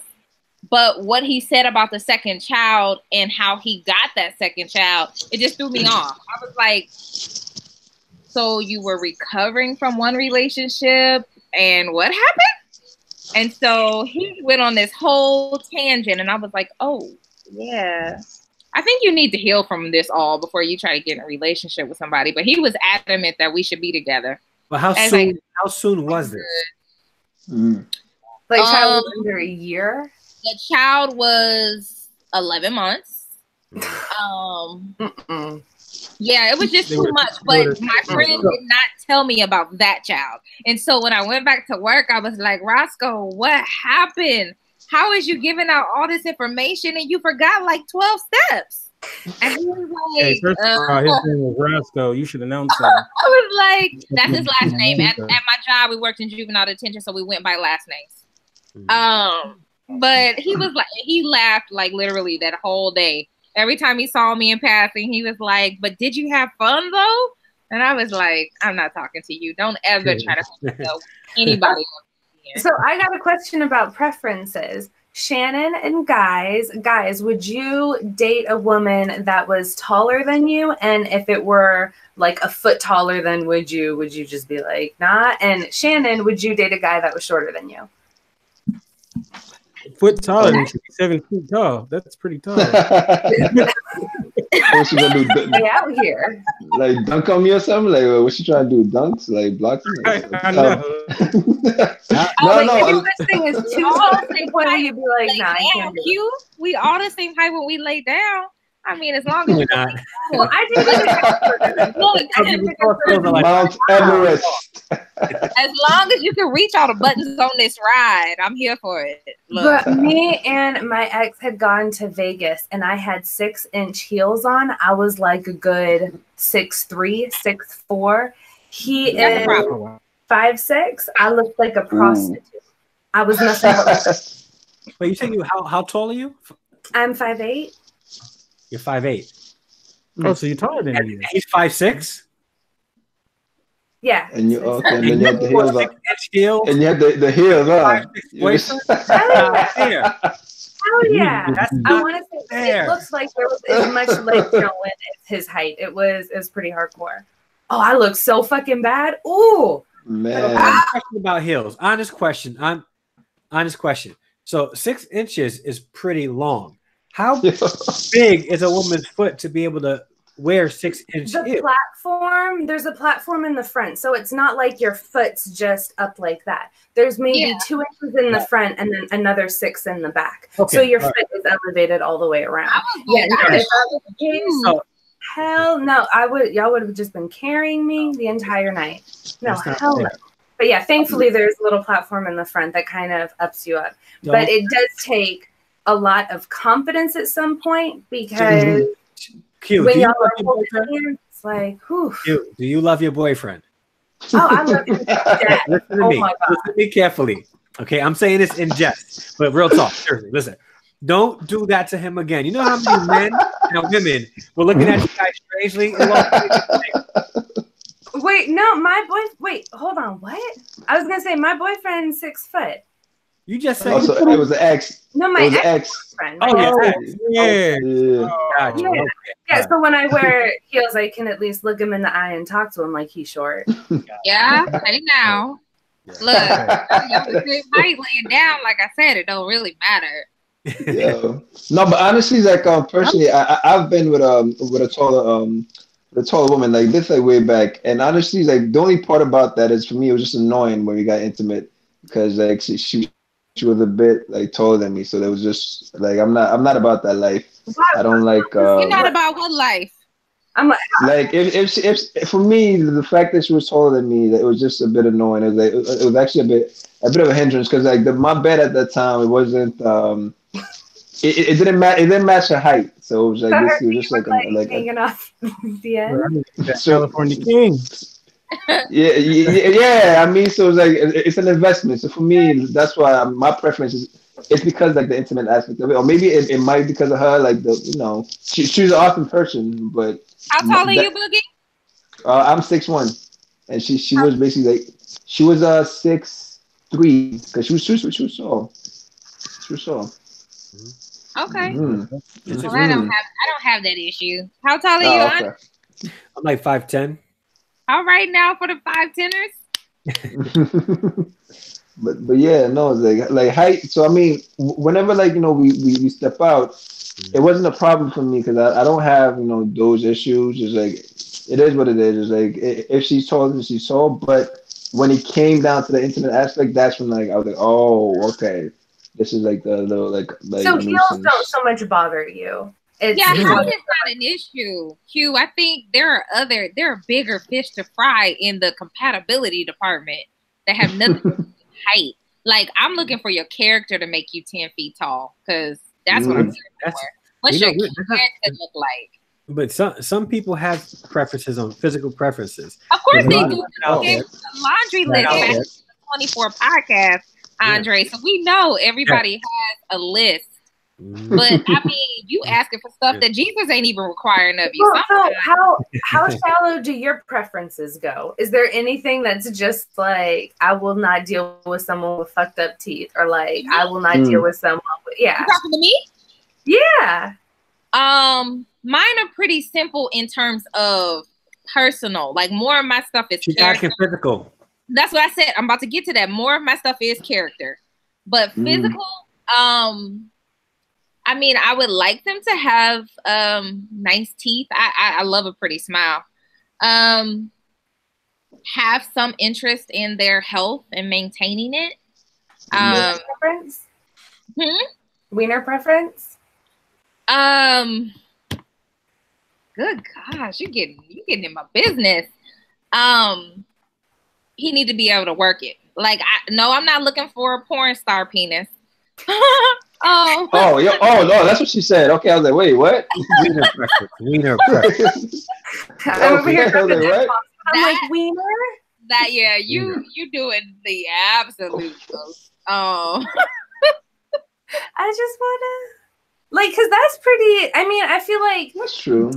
But what he said about the second child and how he got that second child, it just threw me off. I was like, so you were recovering from one relationship and what happened? And so he went on this whole tangent, and I was like, oh, yeah. I think you need to heal from this all before you try to get in a relationship with somebody. But he was adamant that we should be together. But how soon was this? Like child was under a year? The child was 11 months. Yeah, it was just too much. But my friend did not tell me about that child. And so when I went back to work, I was like, Roscoe, what happened? How is you giving out all this information and you forgot like 12 steps? And he was like, hey, first of all, his name was Roscoe. You should announce that. I was like, that's his last name. At my job, we worked in juvenile detention, so we went by last names. But he was like, he laughed like literally that whole day. Every time he saw me in passing, he was like, but did you have fun though? And I was like, I'm not talking to you. Don't ever try to hook me up with anybody else. So I got a question about preferences. Shannon and guys, would you date a woman that was taller than you? And if it were like a foot taller, then would you just be like, nah? And Shannon, would you date a guy that was shorter than you? Foot taller than 7 feet tall. That's pretty tall. What's she gonna do? Way out here. Like dunk on me or something? Like what's she trying to do? Dunks? Like blocking? I know. No. This thing is too tall to the point where you'd be like, nah, I can't do it. We all the same height when we lay down. I mean, as long as you well, I think Mount Everest. As long as you can reach all the buttons on this ride, I'm here for it. Look. But me and my ex had gone to Vegas, and I had 6-inch heels on. I was like a good 6'3", 6'4". He is 5'6". I looked like a prostitute. I was nothing but. But you said how tall are you? I'm 5'8". You're 5'8". Oh, so you're taller than me. He's 5'6". Yeah. And you and then you have the heels on. And you have the heels on. Hell yeah. I want to say it looks like there was as much leg showing as his height. It was pretty hardcore. Oh, I look so fucking bad. Ooh. Man. Question about heels. Honest question. So 6 inches is pretty long. How big is a woman's foot to be able to wear 6-inch heels? There's a platform in the front. So it's not like your foot's just up like that. There's maybe 2 inches in the front and then another 6 in the back. Okay. So your foot is elevated all the way around. Hell no. Y'all would have just been carrying me the entire night. No, hell no. But yeah, thankfully there's a little platform in the front that kind of ups you up. But it does take a lot of confidence at some point because when y'all are holding hands, it's like, whew. Do you love your boyfriend? Oh, I love him. Listen to me. My God. Listen to me carefully. Okay, I'm saying this in jest, but real talk. Seriously, listen. Don't do that to him again. You know how many men and women were looking at you guys strangely? Wait, no, wait, hold on. What? I was gonna say my boyfriend's 6 foot. You just said. Also, it was an ex. No, my It was an ex ex. friend. Oh, yeah. Yeah. Yeah. Gotcha. Yeah. Okay. Yeah, so when I wear heels, I can at least look him in the eye and talk to him like he's short. Yeah, hey now. Yeah. Look, I'm the same height laying down. Like I said, it don't really matter. Yeah. No, but honestly, like personally, I've been with a taller woman like this like way back, and honestly, like the only part about that is for me it was just annoying when we got intimate because like she was a bit like taller than me, so that was just like I'm not about that life. I don't like You're not about what life? I'm like, if for me the fact that she was taller than me, it was just a bit annoying. It was actually a bit of a hindrance because like my bed at that time it wasn't it didn't match. It didn't match her height, so it was like this. It was just like hanging off the end. So, California King. yeah. I mean, so it's like it's an investment. So for me, that's why my preference is. It's because like the intimate aspect of it, or maybe it might be because of her. Like she's an awesome person, but How tall are you, Boogie? I'm 6'1", and she was basically like she was 6'3" because she was tall. She was tall. Okay. Mm-hmm. Well, I don't have that issue. How tall are you? Okay. I'm like 5'10". All right, now for the 5'10"ers. But yeah, no, it's like height. So I mean, whenever like we step out, it wasn't a problem for me because I don't have those issues. It's like it is what it is. It's like if she's tall, then she's tall. But when it came down to the intimate aspect, that's when like I was like, oh, okay, this is like the little like So heels nuisance. don't so much bother you. Height is not an issue. Q, I think there are bigger fish to fry in the compatibility department that have nothing to do with height. Like I'm looking for your character to make you 10 feet tall because that's what I'm looking for. What's your character look like? But some people have preferences on physical preferences. Of course they do. Okay. Laundry list back in the 24 podcast, Andre. So we know everybody has a list. But I mean, you asking for stuff that Jesus ain't even requiring of you. So how shallow do your preferences go? Is there anything that's just like I will not deal with someone with fucked up teeth, or like I will not deal with someone with You talking to me? Yeah. Mine are pretty simple in terms of personal. Like more of my stuff is She's character. asking physical. That's what I said. I'm about to get to that. More of my stuff is character, but physical. I mean, I would like them to have nice teeth. I love a pretty smile. Have some interest in their health and maintaining it. Wiener preference? Wiener preference? Good gosh, you getting in my business. He need to be able to work it. Like, I'm not looking for a porn star penis. Oh, no, that's what she said. Okay, I was like, wait, what? Wiener preference. I'm over here. I'm like, wiener? That, yeah, you doing the absolute most. I just want to, like, because that's pretty, I mean, I feel like that's true.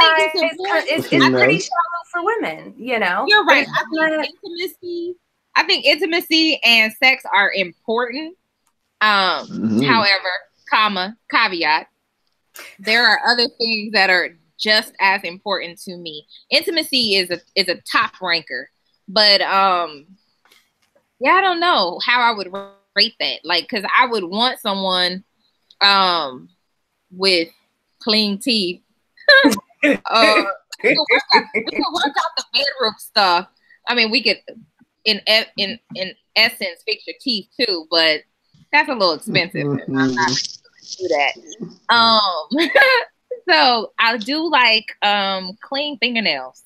I think it's pretty shallow for women, you know? You're right. I think intimacy and sex are important. However, caveat, there are other things that are just as important to me. Intimacy is a top ranker, but I don't know how I would rate that. Like, because I would want someone with clean teeth. We could work out the bedroom stuff. I mean, we could, in essence, fix your teeth too, but that's a little expensive. I'm not going to do that. So I do like clean fingernails.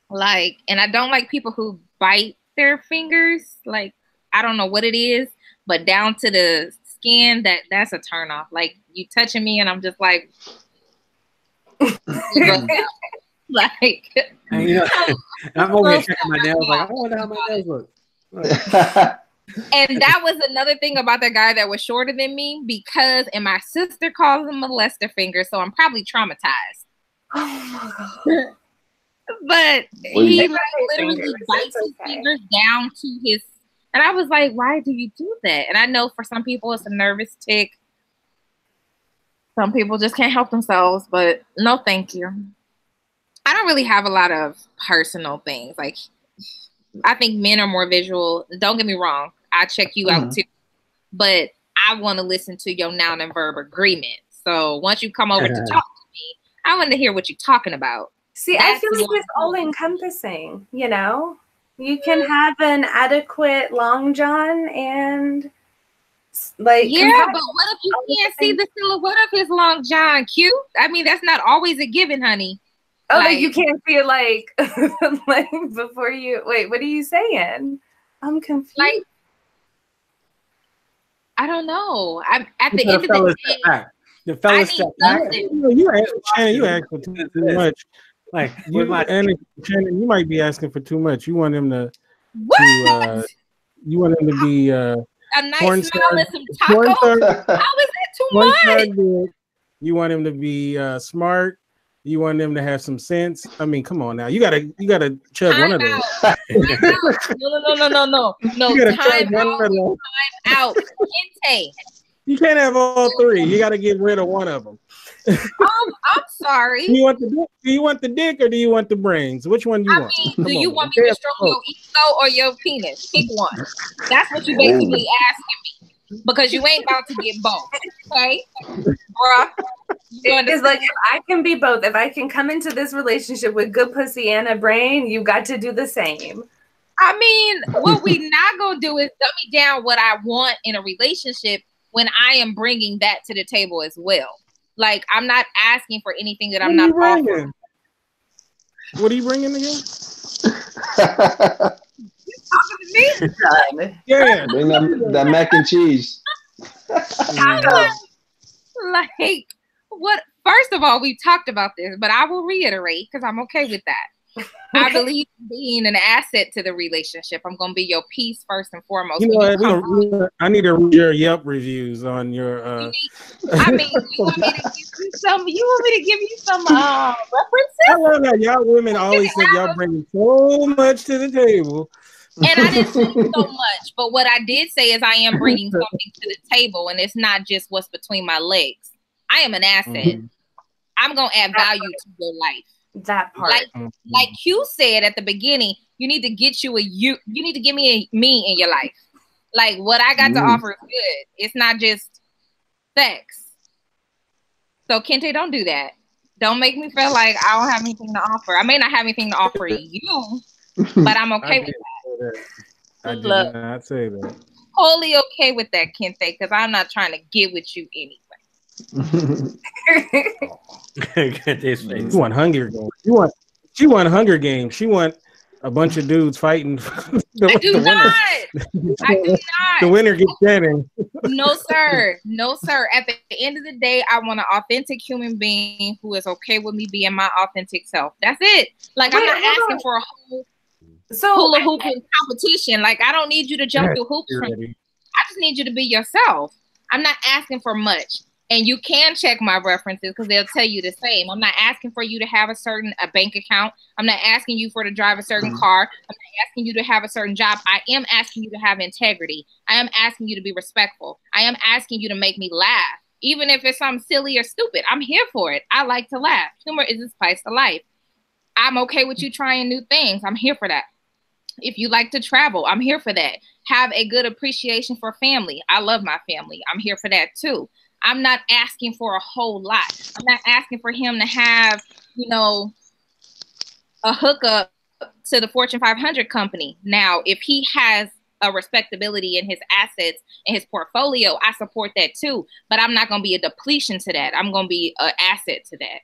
Like, and I don't like people who bite their fingers. Like, I don't know what it is, but down to the skin, that's a turn off. Like, you touching me and I'm just like, like, and, I'm over here checking my nails. Like, I wonder how my nails look. And that was another thing about that guy that was shorter than me, and my sister calls him molester finger, so I'm probably traumatized. Oh my God. But he literally bites his fingers down to And I was like, why do you do that? And I know for some people it's a nervous tick. Some people just can't help themselves, but no, thank you. I don't really have a lot of personal things. Like, I think men are more visual. Don't get me wrong. I check you out too, but I want to listen to your noun and verb agreement. So once you come over to talk to me, I want to hear what you're talking about. See, I feel like it's all encompassing, you know? You can have an adequate long john and like. Yeah, but what if you can't see the silhouette of his long john? Cute? I mean, that's not always a given, honey. Oh, like you can't see it like like before you wait, what are you saying? I'm confused. Like, I don't know. I'm at the end of the day. The fellas step back. You asking too much. Like Shannon, you might be asking for too much. You want him to you want him to be a nice smile and some tacos. How is that too much? You want him to be smart. You want them to have some sense. I mean, come on now. You gotta chug one of those. No. Time out. Kente. You can't have all three. You got to get rid of one of them. I'm sorry. Do you want the dick or do you want the brains? Which one do you want? Do you want me to stroke your ego or your penis? Pick one. That's what you basically asking me. Because you ain't about to get both. Okay? Bruh. It's like, if I can be both, if I can come into this relationship with good pussy and a brain, you got to do the same. I mean, what we not gonna do is dummy down what I want in a relationship when I am bringing that to the table as well. Like, I'm not asking for anything that I'm not offering. What are you bringing again? You talking to me? Yeah, bring that mac and cheese. Like, what? First of all, we talked about this, but I will reiterate because I'm okay with that. I believe in being an asset to the relationship. I'm going to be your piece first and foremost. You know, I need to read your Yelp reviews on your. You want me to give you some? You want me to give you some references? I love that y'all women always think y'all bringing so much to the table. And I didn't say so much, but what I did say is I am bringing something to the table, and it's not just what's between my legs. I am an asset. Mm-hmm. I'm gonna add value to your life. That part, like Q said at the beginning, you need to get you need to give me me in your life. Like, what I got to offer is good. It's not just sex. So Kente, don't do that. Don't make me feel like I don't have anything to offer. I may not have anything to offer you, but I'm okay with that. I did not say that. Totally okay with that, Kente, because I'm not trying to get with you anyway. You want Hunger Games. She want Hunger Games. She want a bunch of dudes fighting. I do not. The winner gets Shannon. No, sir. No, sir. At the end of the day, I want an authentic human being who is okay with me being my authentic self. That's it. Like, I'm not asking for a whole hula hooping competition. Like, I don't need you to jump through hoops. I just need you to be yourself. I'm not asking for much. And you can check my references because they'll tell you the same. I'm not asking for you to have a bank account. I'm not asking you to drive a certain car. I'm not asking you to have a certain job. I am asking you to have integrity. I am asking you to be respectful. I am asking you to make me laugh. Even if it's something silly or stupid, I'm here for it. I like to laugh. Humor is the spice of life. I'm okay with you trying new things. I'm here for that. If you like to travel, I'm here for that. Have a good appreciation for family. I love my family. I'm here for that too. I'm not asking for a whole lot. I'm not asking for him to have, a hookup to the Fortune 500 company. Now, if he has a respectability in his assets and his portfolio, I support that too. But I'm not going to be a depletion to that. I'm going to be an asset to that.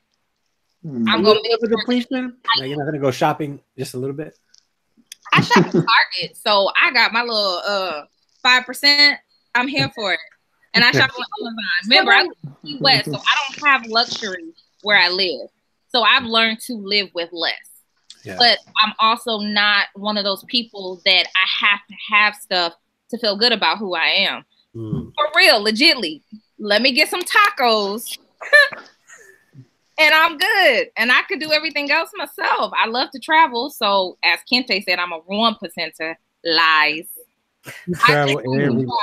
I'm going to be a depletion. You're not going to go shopping just a little bit. I shop at Target, so I got my little 5%. I'm here for it. And I shop on Amazon. Remember, I live in Key West, so I don't have luxury where I live. So I've learned to live with less. Yeah. But I'm also not one of those people that I have to have stuff to feel good about who I am. For real, legitly. Let me get some tacos. And I'm good. And I could do everything else myself. I love to travel. So as Kente said, I'm a 1%er. Lies. You I travel just travel.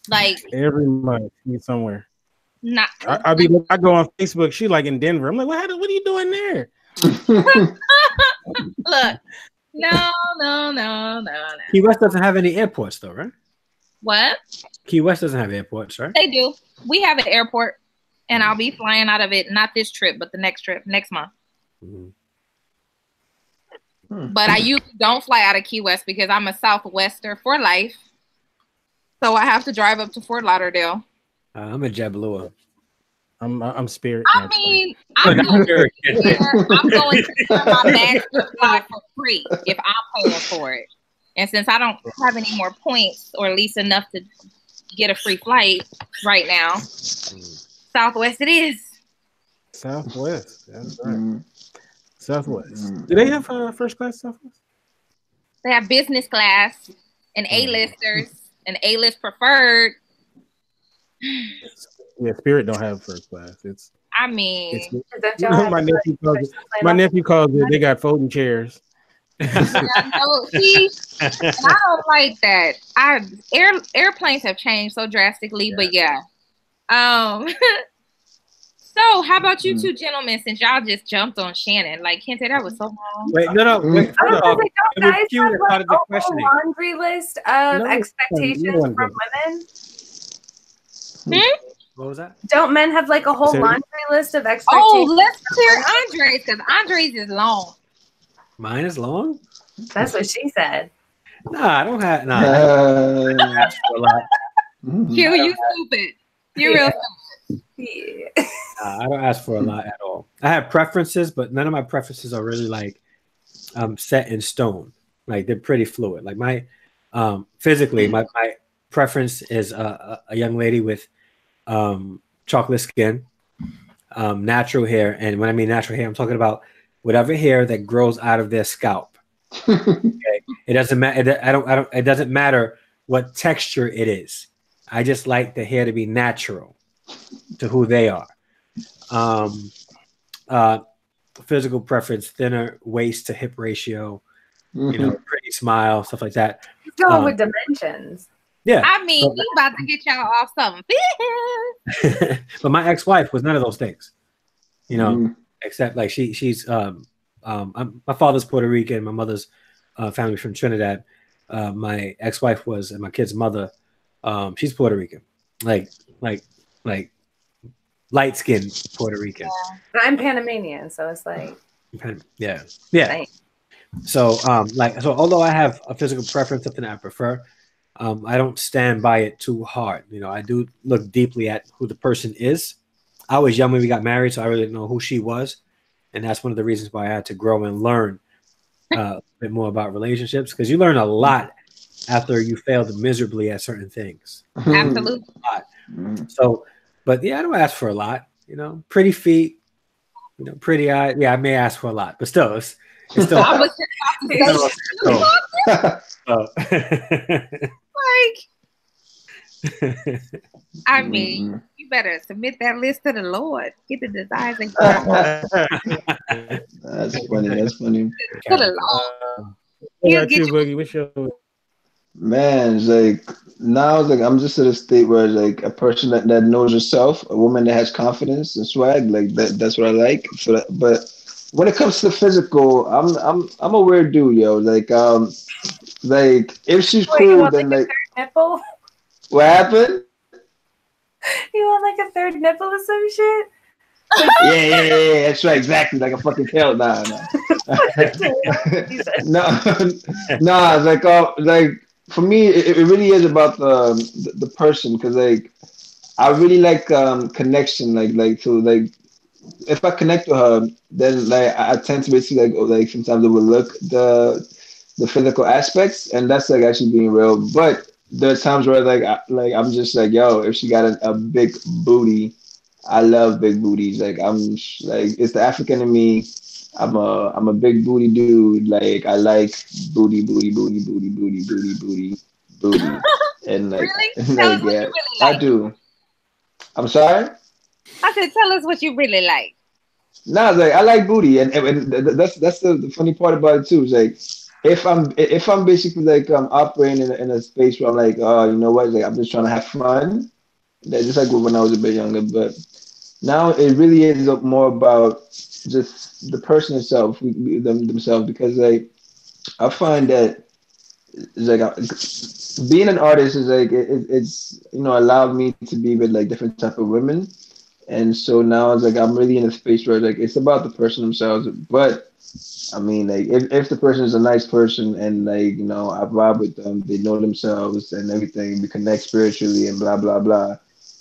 Like every month. You somewhere. not. I go on Facebook. She like in Denver. I'm like, what are you doing there? Look, no. Key West doesn't have any airports, though, right? What? Key West doesn't have airports, right? They do. We have an airport, and I'll be flying out of it. Not this trip, but the next trip, next month. Mm-hmm. But I usually don't fly out of Key West because I'm a Southwester for life. So I have to drive up to Fort Lauderdale. I'm a JetBlue. I'm Spirit. I mean, I'm going to my bags to fly for free if I'm paying for it. And since I don't have any more points, or at least enough to get a free flight right now, Southwest it is. Southwest. That's right. Southwest. Do they have first class Southwest? They have business class and A-listers and A-list preferred. Yeah, Spirit don't have first class. My nephew calls it. They got folding chairs. I don't like that. Airplanes have changed so drastically, but yeah. So, how about you two gentlemen? Since y'all just jumped on Shannon, like Kente, that was so long. Wait, no. Wait, I don't think guys have like a whole laundry list of expectations from women. What was that? Don't men have like a whole laundry list of expectations? Oh, let's clear Andres because Andres is long. Mine is long? That's what she said. Nah, I don't have. Nah, I don't ask for a lot. Q, you stupid. You're real stupid. Yeah. I don't ask for a lot at all. I have preferences, but none of my preferences are really like set in stone. Like they're pretty fluid. Like my physically, my preference is a young lady with chocolate skin, natural hair, and when I mean natural hair, I'm talking about whatever hair that grows out of their scalp. Okay? It doesn't matter. It doesn't matter what texture it is. I just like the hair to be natural to who they are. Physical preference, thinner waist to hip ratio, pretty smile, stuff like that. Going with dimensions. Yeah. I mean, we about to get y'all off something. But my ex-wife was none of those things, except like she's my father's Puerto Rican, my mother's family from Trinidad. My ex-wife was, and my kid's mother, she's Puerto Rican, like light skinned Puerto Rican. Yeah. I'm Panamanian, so it's like yeah. Nice. So although I have a physical preference, something I prefer, I don't stand by it too hard. I do look deeply at who the person is. I was young when we got married, so I really didn't know who she was, and that's one of the reasons why I had to grow and learn a bit more about relationships, because you learn a lot after you failed miserably at certain things. Absolutely. A lot. So, but yeah, I don't ask for a lot. Pretty feet, pretty eyes. Yeah, I may ask for a lot, but still, it's still. I was I mean, you better submit that list to the Lord. Get the desires and That's funny. To the Lord. What you, Boogie? What's your Man, it's like now, it's like I'm just at a state where like a person that knows herself, a woman that has confidence and swag, like that's what I like. So but when it comes to physical, I'm a weird dude, yo. Like if she's cool, then like nipple. What happened? You want like a third nipple or some shit? Yeah. That's right, exactly. Like a fucking tail. Nah. No. Like for me, it really is about the person, because like I really like connection. Like so like if I connect with her, then like I tend to basically like sometimes overlook the physical aspects, and that's like actually being real. But there are times where I'm just like, yo, if she got a big booty, I love big booties. Like I'm like, it's the African in me. I'm a big booty dude. Like I like booty, and like, really? like yeah, really like. I do. I'm sorry. I said, tell us what you really like. Nah, like I like booty, and that's the funny part about it too. Is like if I'm basically like operating in a space where I'm like, oh, you know what, like I'm just trying to have fun. That's just like when I was a bit younger, but now it really is more about just the person itself, themselves, because like I find that it's like being an artist is like it's allowed me to be with like different type of women, and so now it's like I'm really in a space where like it's about the person themselves, but I mean, like, if the person is a nice person and like I vibe with them, they know themselves and everything, we connect spiritually and blah blah blah.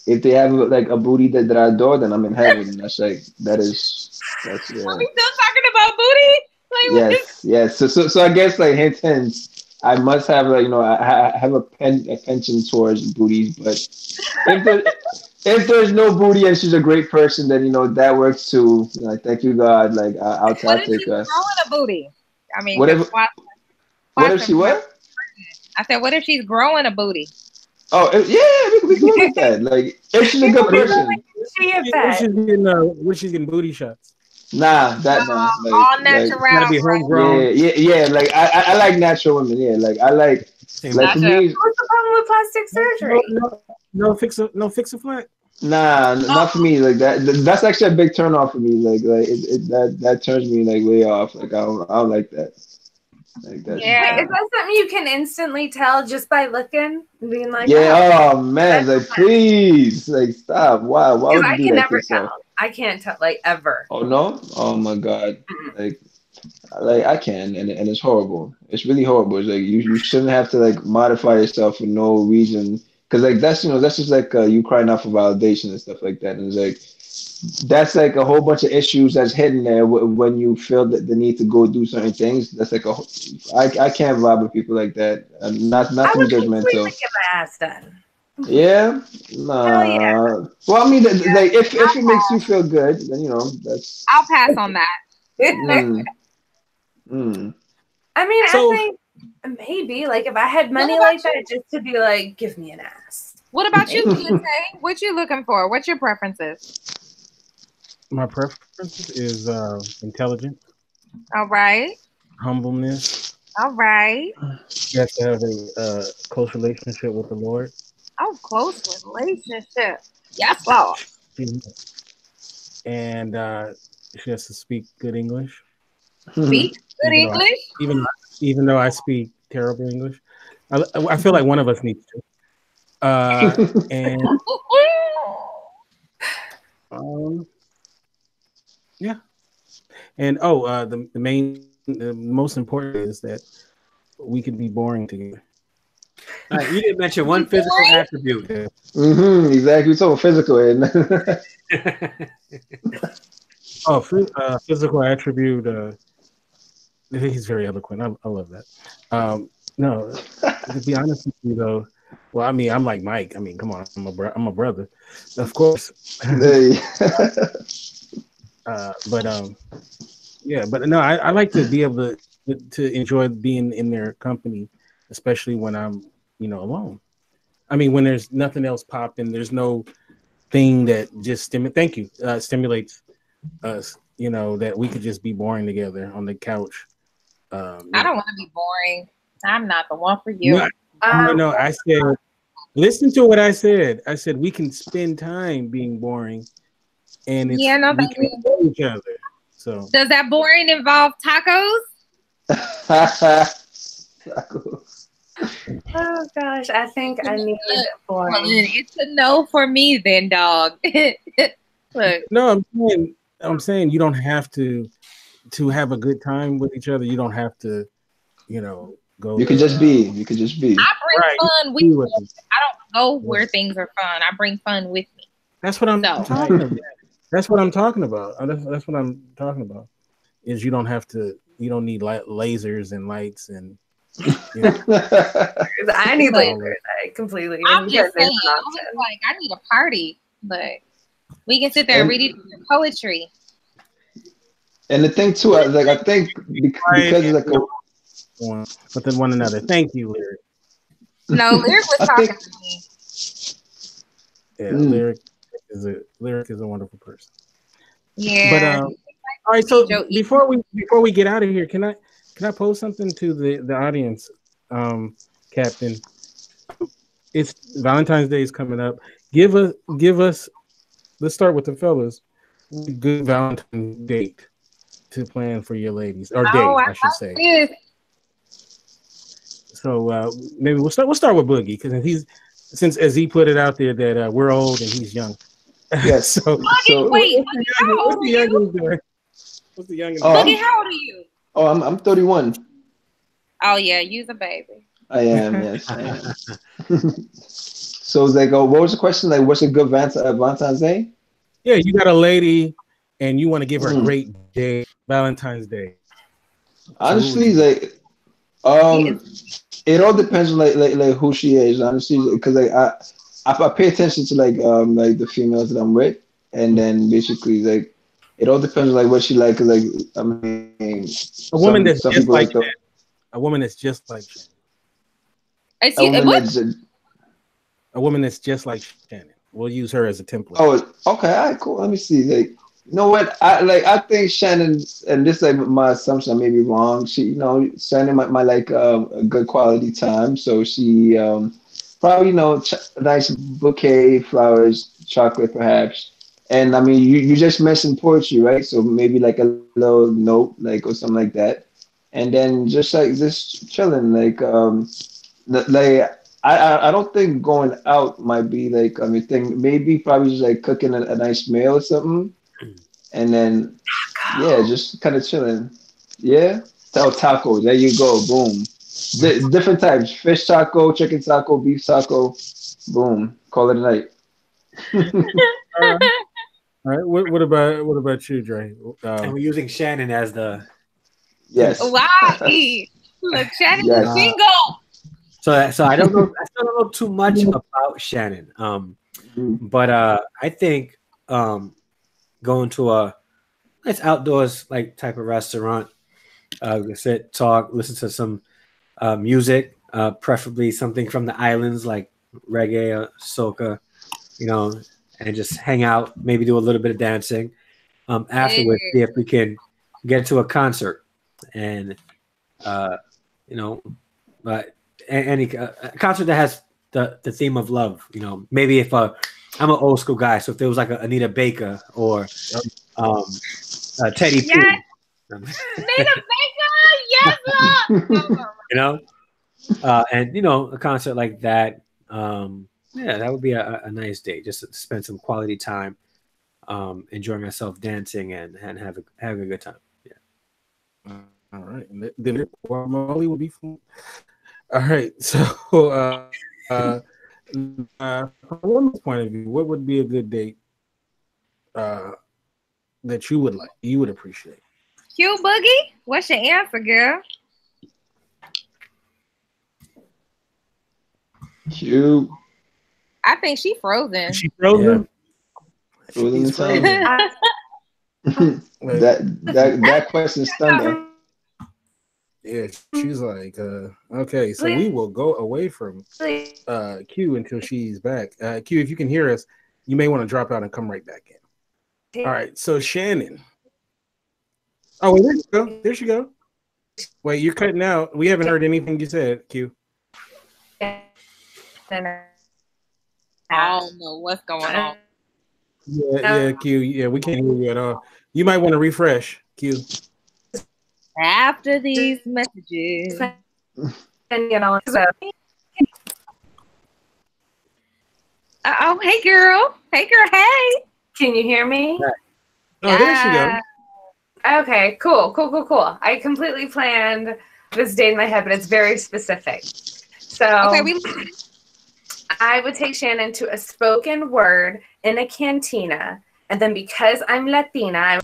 If they have like a booty that I adore, then I'm in heaven. That's like that's Are yeah. we still talking about booty? Like, what is Yes, yes. So I guess like hint hints. I must have like I have a penchant towards booties, but if there if there's no booty and she's a great person, then that works too. Like thank you God. Like what I'll if she's take us. growing a booty? I mean, because Whatever. What if watch she them. what? I said, what if she's growing a booty? Oh, yeah, we can go with that. Like, if she's a good person, She a When pet. she's getting booty shots. nah. All Like, natural, Gotta be right? homegrown. yeah. Like, I like natural women. Yeah, like, I Same like here. for Gotcha. me, What's the problem with plastic surgery? No fix a flat. not for me. Like that's actually a big turn off for me. Like that turns me like way off. Like, I don't like that. Like, that's Wait, Yeah. is that something you can instantly tell just by looking and being like, oh, yeah. Oh man, that's like, please, like, stop. Why because would you I do can that to never yourself? tell. I can't tell, like, ever. Oh no. Oh my God. Mm-mm. Like I can, and it's horrible. It's really horrible. It's like you shouldn't have to like modify yourself for no reason, because like that's just like you crying out for validation and stuff like that. And it's like that's like a whole bunch of issues that's hidden there when you feel that the need to go do certain things. That's like I can't vibe with people like that. Not I to be would completely judgmental. get my ass done. Yeah, Hell yeah. nah. Well, I mean, like if it makes you feel good, then that's. I'll pass on that. Mm, mm. I mean, I So think maybe, like, if I had What money about like that, just to be like, give me an ass. What about you, Kente? What you looking for? What's your preferences? my preference is intelligence, All right. humbleness. All right. You have to have a close relationship with the Lord. Oh, close relationship. Yes, Lord. She- and she has to speak good English, Speak good even though I, English. even even though I speak terrible English. I feel like one of us needs to. And um, yeah, and the most important is that we can be boring together. All right, you didn't mention one physical attribute. Yeah. Exactly. So physical, and Oh, physical attribute. He's very eloquent. I love that. No, to be honest with you though, well, I mean, I'm like Mike. I mean, come on, I'm a brother, of course. Hey. But yeah, but no, I like to be able to enjoy being in their company, especially when I'm alone. I mean, when there's nothing else popping, there's no thing that just stimulates us. That we could just be boring together on the couch. I don't want to be boring. I'm not the one for you. No, no, I said, listen to what I said. I said we can spend time being boring, and we can enjoy each other. So Does that boring involve tacos? Oh gosh, I think I need Well, boring. it's a no for me then, dog. Look, no, I'm saying you don't have to have a good time with each other. You don't have to, go You could to just be. You could just be. I bring right. fun with Be me. with them. I don't go where things are fun. I bring fun with me. That's what I'm So talking about. That's what I'm talking about. That's what I'm talking about. Is you don't have to. You don't need lasers and lights and. I need But- lasers. I completely. I'm because just there's saying, an I was option. like, I need a party, but we can sit there and read each other poetry. And the thing too, I think because it's like But then one another. Thank you, Lyric. No, Lyric was I talking think- to me. Yeah, Mm. Lyric is a wonderful person. Yeah. But all right. So Joe, before we get out of here, can I Can I pose something to the audience, Captain? It's Valentine's Day is coming up. Give us. Let's start with the fellas. A good Valentine's date to plan for your ladies, or Oh, day, I I should like say. this. So maybe we'll start with Boogie because since as he put it out there that we're old and he's young. Yes. So So Wait, what's Boogie, how old are you? What's the youngest? Boogie, how old are you? Oh, I'm 31. Oh yeah, you's a baby. I am. Yes, I am. So it's like, what was the question? Like, what's a good Valentine's Day? Yeah, you got a lady and you want to give her a Mm. great day, Valentine's Day. So what would Honestly, you do? like, it all depends on like who she is. Honestly, because like I pay attention to like the females that I'm with, and then basically like it all depends on like what she like. 'Cause, like I mean, A woman that's some just people like like the Shannon. A woman that's just like Shannon. a woman What? that's A woman that's just like Shannon. We'll use her as a template. oh okay, all right, cool. Let me see. Like, you know what? I think Shannon, and this like my assumption, I may be wrong. Shannon might like a good quality time, so she probably a nice bouquet, flowers, chocolate perhaps. And I mean, you just mentioned poetry, right? So maybe like a little note, like or something like that, and then just chilling, like I don't think going out might be like I mean thing. Maybe probably just like cooking a nice meal or something, and then yeah, just kind of chilling. Yeah, tacos. There you go. Boom. Different types: fish taco, chicken taco, beef taco. Boom. Call it a night. All right. What about you, Dre? And we're using Shannon as the Yes. Why? Look, Shannon's Yes. single. so I don't know. I still don't know too much about Shannon. But I think going to a nice outdoors like type of restaurant, sit, talk, listen to some music, preferably something from the islands like reggae or soca, and just hang out, maybe do a little bit of dancing. Afterwards, see if we can get to a concert and any concert that has the theme of love. Maybe if I'm an old school guy, so if there was like a Anita Baker or Teddy P. Yes. Anita Baker, yes, Lord. And a concert like that. Yeah, that would be a nice day. Just to spend some quality time, enjoying myself dancing and having a good time. Yeah. All right. And then Molly will be fun. All right. So from a woman's point of view, what would be a good date that you would appreciate? Q Boogie, what's your answer, girl? Cute. I think she frozen. She frozen. Yeah. Frozen She's frozen. that question stunned her. Yeah, she's like, okay, so we will go away from Q until she's back. Q, if you can hear us, you may want to drop out and come right back in. All right, so Shannon. Oh, wait, there you go. There she go. Wait, you're cutting out. We haven't heard anything you said, Q. I don't know what's going on. Yeah, Q. Yeah, we can't hear you at all. You might want to refresh, Q. After these messages. Oh, hey girl. Hey girl, hey. Can you hear me? Oh, there she goes. Okay, cool. I completely planned this date in my head, but it's very specific. So I would take Shannon to a spoken word in a cantina, and then because I'm Latina,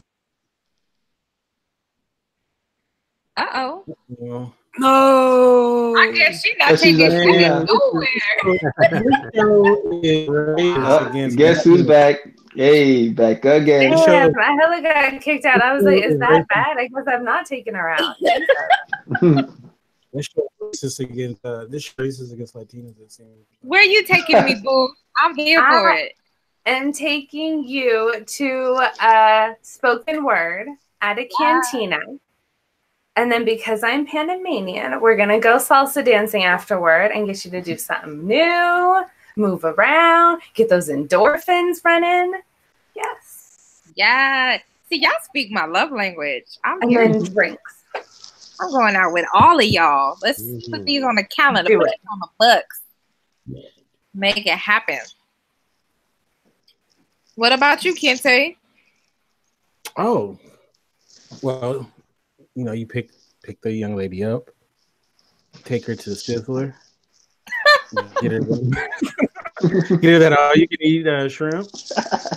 Well, No. I guess she's not taking Shannon nowhere. Guess who's back? Hey, back again. damn, I hella got kicked out. I was like, is that bad? I guess I'm not taking her out. This show is against Latinos. It seems. Where you taking me, boo? I'm here for it. I'm taking you to a spoken word at a cantina. And then because I'm Panamanian, we're going to go salsa dancing afterward and get you to do something new, move around, get those endorphins running. Yes. Yeah. See, y'all speak my love language. And then drinks. I'm going out with all of y'all. Let's put these on the calendar. Put it on the books. Make it happen. What about you, Kente? Oh, well, you know, you pick the young lady up, take her to the Sizzler, get her that all you can eat shrimp.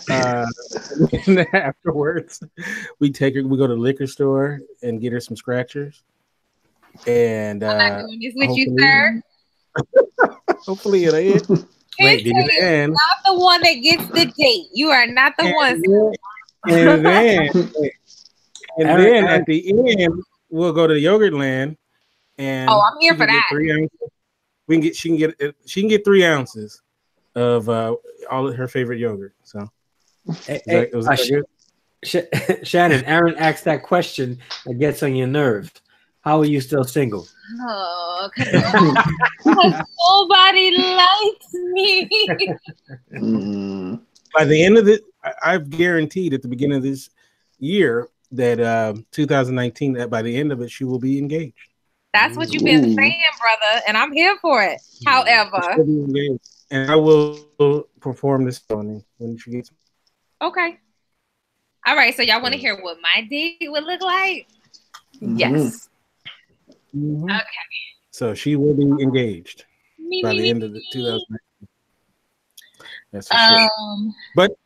And afterwards, we go to the liquor store and get her some scratchers. And I'm not doing this with you, sir. Hopefully it ain't. Wait, you're not the one that gets the date. You are not the one. And then at the end, we'll go to Yogurtland, and I'm here for that. 3 ounces. She can get 3 ounces of all of her favorite yogurt. So, Shannon, Aaron asked that question that gets on your nerves. How are you still single? Oh, because nobody likes me. By the end of it, I've guaranteed at the beginning of this year that 2019, that by the end of it, she will be engaged. That's what you've been saying, brother, and I'm here for it. However, and I will perform this song when she gets. Okay. All right. So y'all want to hear what my date would look like? Yes. Mm-hmm. Okay. So she will be engaged by the end of the 2019. That's for sure. But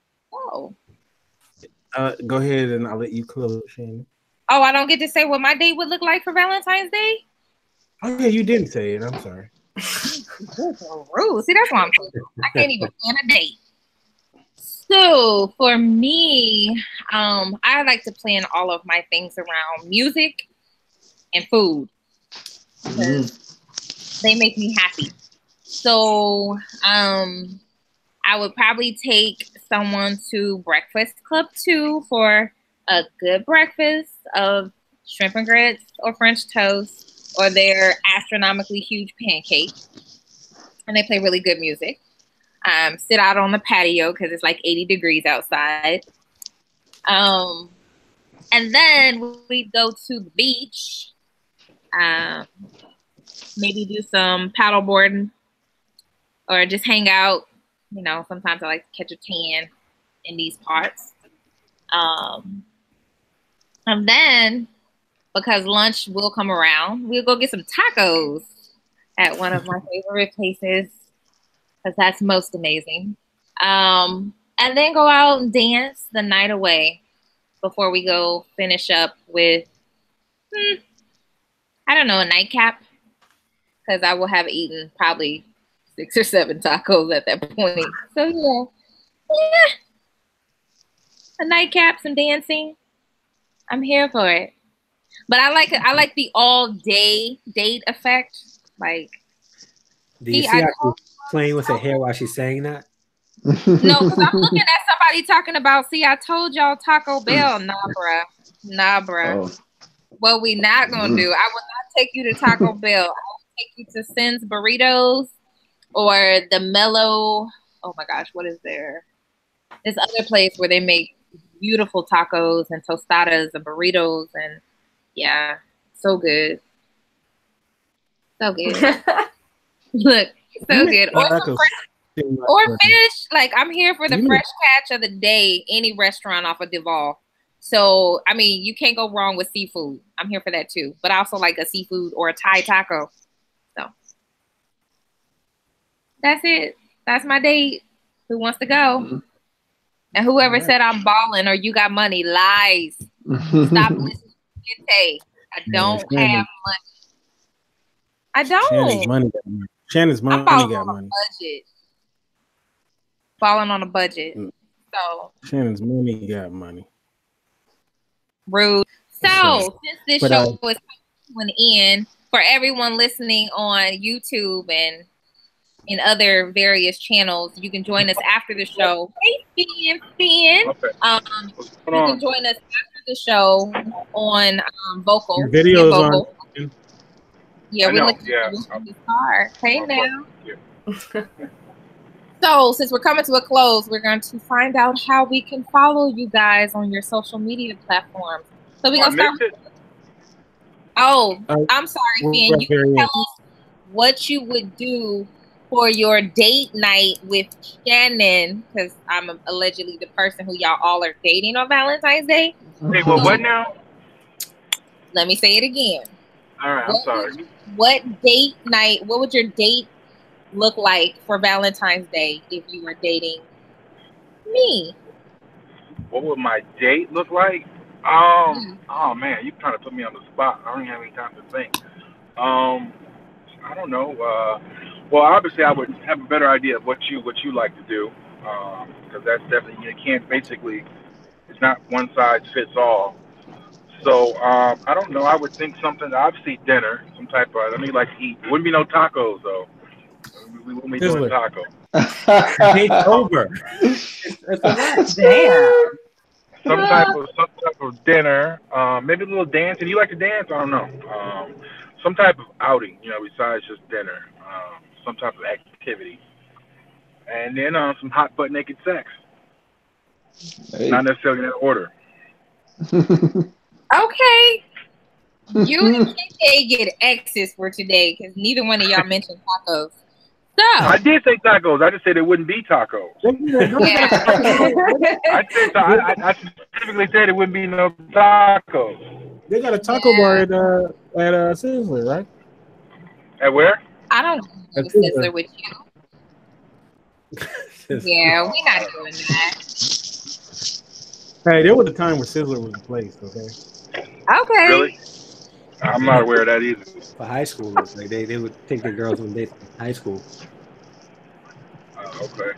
go ahead and I'll let you close, Shannon. Oh, I don't get to say what my date would look like for Valentine's Day? Oh, yeah, you didn't say it. I'm sorry. Rude. See, that's why I'm saying I can't even plan a date. So for me, I like to plan all of my things around music and food. They make me happy. So I would probably take someone to Breakfast Club 2 for a good breakfast of shrimp and grits or French toast or their astronomically huge pancake. And they play really good music. Sit out on the patio because it's like 80 degrees outside. And then we'd go to the beach. Maybe do some paddle boarding or just hang out. You know, sometimes I like to catch a tan in these parts. And then, because lunch will come around, we'll go get some tacos at one of my favorite places because that's most amazing. And then go out and dance the night away before we go finish up with, I don't know, a nightcap. Because I will have eaten probably 6 or 7 tacos at that point. So yeah. A nightcap, some dancing. I'm here for it. But I like the all day date effect. Like, do you see how she's playing with her hair while she's saying that? No, because I'm looking at somebody talking about, see, I told y'all Taco Bell. Nah, bruh. Oh. What we not gonna do, I will not take you to Taco Bell. I will take you to Sin's Burritos or the Mellow. Oh my gosh, what is there? This other place where they make beautiful tacos and tostadas and burritos, and yeah, so good. So good. Look, so good. Or some fish. Like, I'm here for the fresh catch of the day, any restaurant off of Duval. So, I mean, you can't go wrong with seafood. I'm here for that too. But I also like a seafood or a Thai taco. So, that's it. That's my date. Who wants to go? And whoever said I'm balling or you got money, lies. Stop listening to Kente. I don't have money. I don't. Shannon's money got money. Budget. Falling on a budget. So Shannon's money got money. Rude. So since this show is coming in, for everyone listening on YouTube and in other various channels, you can join us after the show. Hey, Finn. You can join us after the show on Vocal. Your videos on. Yeah, we looked at this car. Hey now. So, since we're coming to a close, we're going to find out how we can follow you guys on your social media platforms. So we're going to start with... Oh, I'm sorry, Finn. You can tell us what you would do for your date night with Shannon, because I'm allegedly the person who y'all all are dating on Valentine's Day. Hey, well, what now? Let me say it again. All right, I'm sorry. What date night, what would your date look like for Valentine's Day if you were dating me? What would my date look like? Oh man, you kind of put me on the spot. I don't even have any time to think. I don't know. Well, obviously, I would have a better idea of what you like to do, because that's definitely, you can't basically. It's not one size fits all. So I don't know. I would think something. Obviously, dinner, some type of. I mean, like to eat. Wouldn't be no tacos though. We wouldn't be doing tacos. It's over. It's a wrap. Damn. Some type of dinner. Maybe a little dancing. You like to dance? I don't know. Some type of outing. Besides just dinner. Some type of activity. And then some hot butt naked sex. Hey. Not necessarily in that order. Okay. You and KK get X's for today because neither one of y'all mentioned tacos. So I did say tacos. I just said it wouldn't be tacos. Yeah. I specifically said it wouldn't be no tacos. They got a taco bar at Sizzler, right? At where? I don't go to Sizzler with you. Yeah, we're not doing that. Hey, there was a time where Sizzler was the place, okay? Okay. Really? I'm not aware of that either. For high schoolers, like they would take their girls on dates in high school. Okay.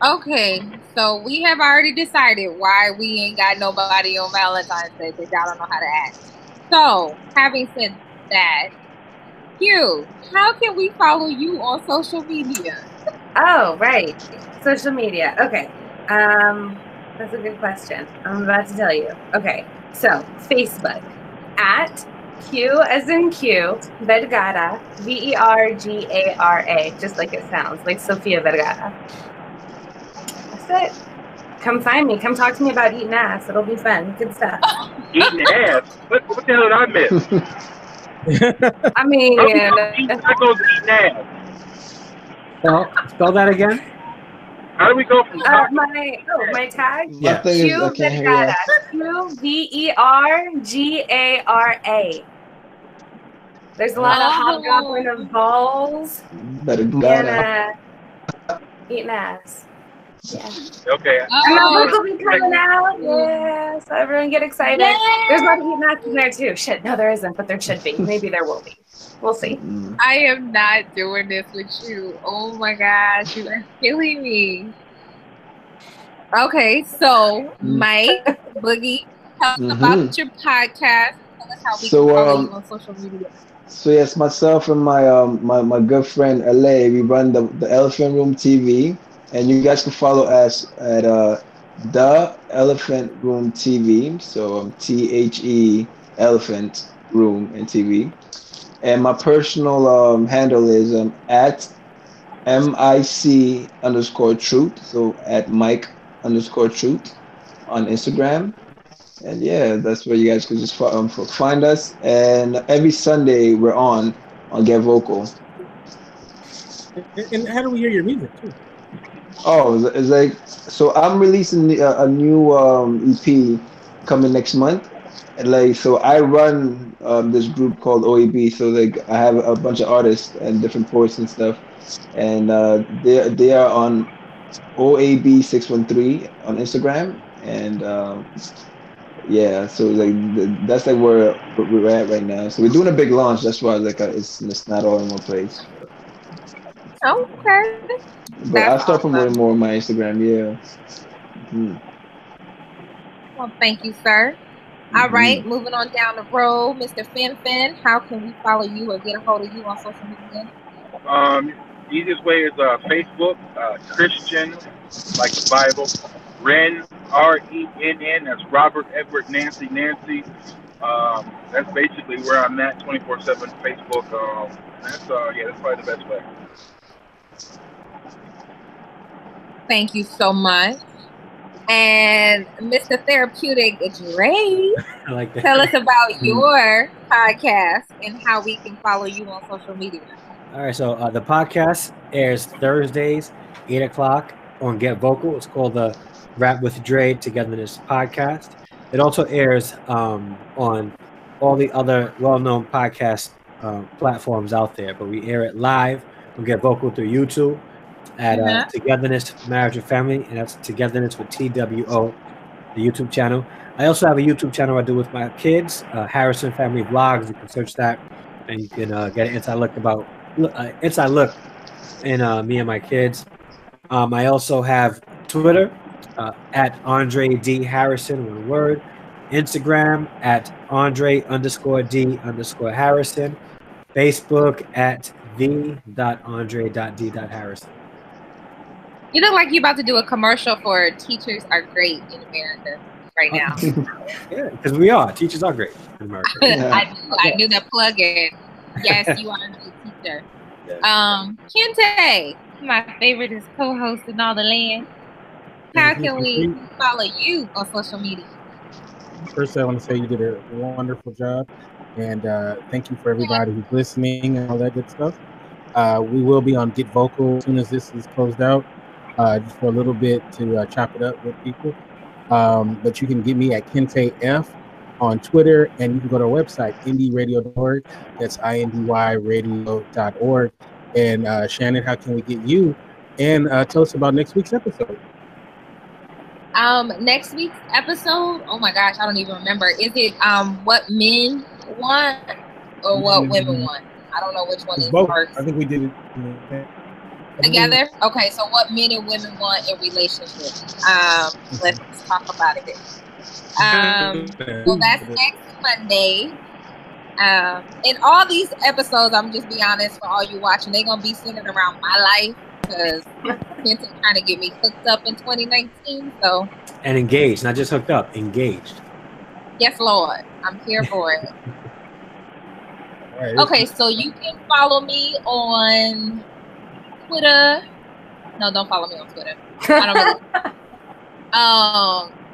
Okay, so we have already decided why we ain't got nobody on Valentine's Day because y'all don't know how to act. So, having said that, Q, how can we follow you on social media? Oh, right. Social media. Okay. That's a good question. I'm about to tell you. Okay. So, Facebook at Q as in Q, Vergara, Vergara, just like it sounds, like Sofia Vergara. That's it. Come find me. Come talk to me about eating ass. It'll be fun. Good stuff. Eating ass? What the hell did I miss? I mean, tacos eating ass. Spell that again. How do we go from my tag? Yeah. Q Vergara. Q-Vergara. There's a lot of hobgoblin of balls and eating ass. Yeah. Okay. And the book will be coming out. Yeah. So everyone get excited. Yay! There's a lot of eating ass in there too. Shit. No, there isn't, but there should be. Maybe there will be. We'll see. I am not doing this with you. Oh my gosh, you are killing me. Okay, so Mike, Boogie, tell us about your podcast. Tell us how we can follow you on social media. So yes, myself and my my good friend LA, we run the Elephant Room TV, and you guys can follow us at the Elephant Room TV. So THE Elephant Room and TV. And my personal handle is at MIC_truth. So at Mike_truth on Instagram. And yeah, that's where you guys can just find us. And every Sunday we're on Get Vocal. And how do we hear your music too? Oh, it's like, so I'm releasing a new EP coming next month. And like, so I run this group called OAB. So like, I have a bunch of artists and different poets and stuff, and they are on OAB613 on Instagram, and yeah, so like that's like where we're at right now. So we're doing a big launch. That's why like it's not all in one place. Okay. But I'll start promoting more on my Instagram. Yeah. Well, thank you, sir. All right, moving on down the road, Mr. Fin, how can we follow you or get a hold of you on social media? Easiest way is Facebook, Christian, like the Bible, Ren, RENN. That's Robert Edward Nancy Nancy. That's basically where I'm at. 24/7 Facebook. That's probably the best way. Thank you so much. And Mr. Therapeutic Dre, I like that. tell us about your podcast and how we can follow you on social media. All right, so the podcast airs Thursdays, 8 o'clock on Get Vocal. It's called the Rap with Dre Togetherness podcast. It also airs on all the other well-known podcast platforms out there, but we air it live on Get Vocal through YouTube at Togetherness Marriage and Family, and that's Togetherness with TWO, the YouTube channel. I also have a YouTube channel I do with my kids, Harrison Family Vlogs. You can search that, and you can get an inside look in me and my kids. I also have Twitter at Andre D Harrison, one word. Instagram at Andre_D_Harrison. Facebook at the.andre.d.harrison. You look like you're about to do a commercial for Teachers Are Great in America right now. Yeah, because we are. Teachers are great in America. I knew that plug-in. Yes, you are a good teacher. Yeah. Kente, my favorite is co-host in all the land. How can we follow you on social media? First, I want to say you did a wonderful job. And thank you for everybody who's listening and all that good stuff. We will be on Get Vocal as soon as this is closed out, just for a little bit to chop it up with people. But you can get me at Kente F on Twitter, and you can go to our website, indyradio.org. That's indyradio.org. And Shannon, how can we get you? And tell us about next week's episode. Next week's episode, oh my gosh, I don't even remember. Is it what men want or what women want? I don't know which one is both. first. I think we did it together. Okay, so what men and women want in relationships. Let's talk about it. Well, that's next Monday. In all these episodes, I'm just be honest for all you watching, they're gonna be centered around my life because Ken's trying to get me hooked up in 2019. So and engaged, not just hooked up, engaged. Yes, Lord, I'm here for it. Okay, so you can follow me on Twitter. No, don't follow me on Twitter. I don't really.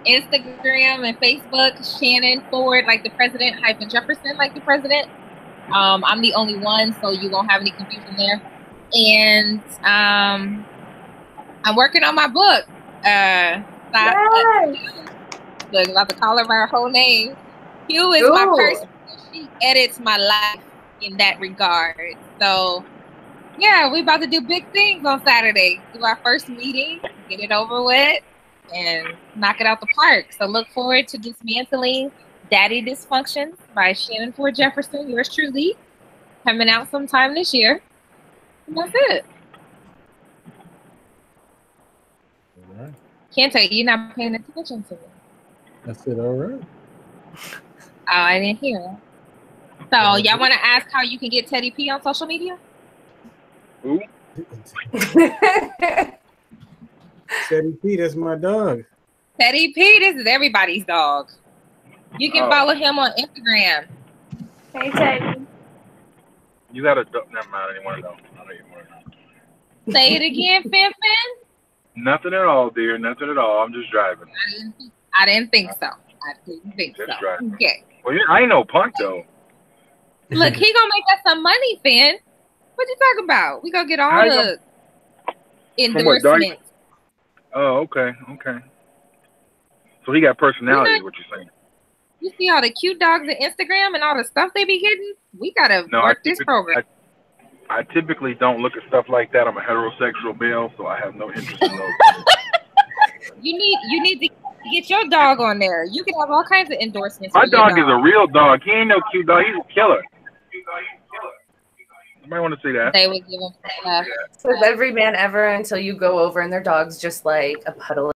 Instagram and Facebook, Shannon Ford like the president, _Jefferson like the president. I'm the only one, so you won't have any confusion there. And I'm working on my book. Look, about to call her by her whole name. Hugh is my person. She edits my life in that regard. So yeah, we about to do big things on Saturday. Do our first meeting, get it over with, and knock it out the park. So look forward to Dismantling Daddy Dysfunction by Shannon Ford Jefferson, yours truly, coming out sometime this year. And that's it. All right. Can't tell you, you're not paying attention to me. That's it, all right. Oh, I didn't hear it. So y'all want to ask how you can get Teddy P on social media? Who? Teddy P, that's my dog. Teddy P, this is everybody's dog. You can follow him on Instagram. Hey, Teddy. You got a never mind. I didn't want to know. I know you want to know. Say it again, Fin. Nothing at all, dear. Nothing at all. I'm just driving. I didn't think so. Driving. Okay. Well, I ain't no punk though. Look, he gonna make us some money, Fin. What you talking about? We gonna get all the endorsements. Oh, okay. So he got personality. What you saying? You see all the cute dogs on Instagram and all the stuff they be getting? We gotta work this program. I typically don't look at stuff like that. I'm a heterosexual male, so I have no interest in those. You need to get your dog on there. You can have all kinds of endorsements. My dog is a real dog. He ain't no cute dog. He's a killer. You might want to see that. They would give him Says every man ever until you go over and their dog's just like a puddle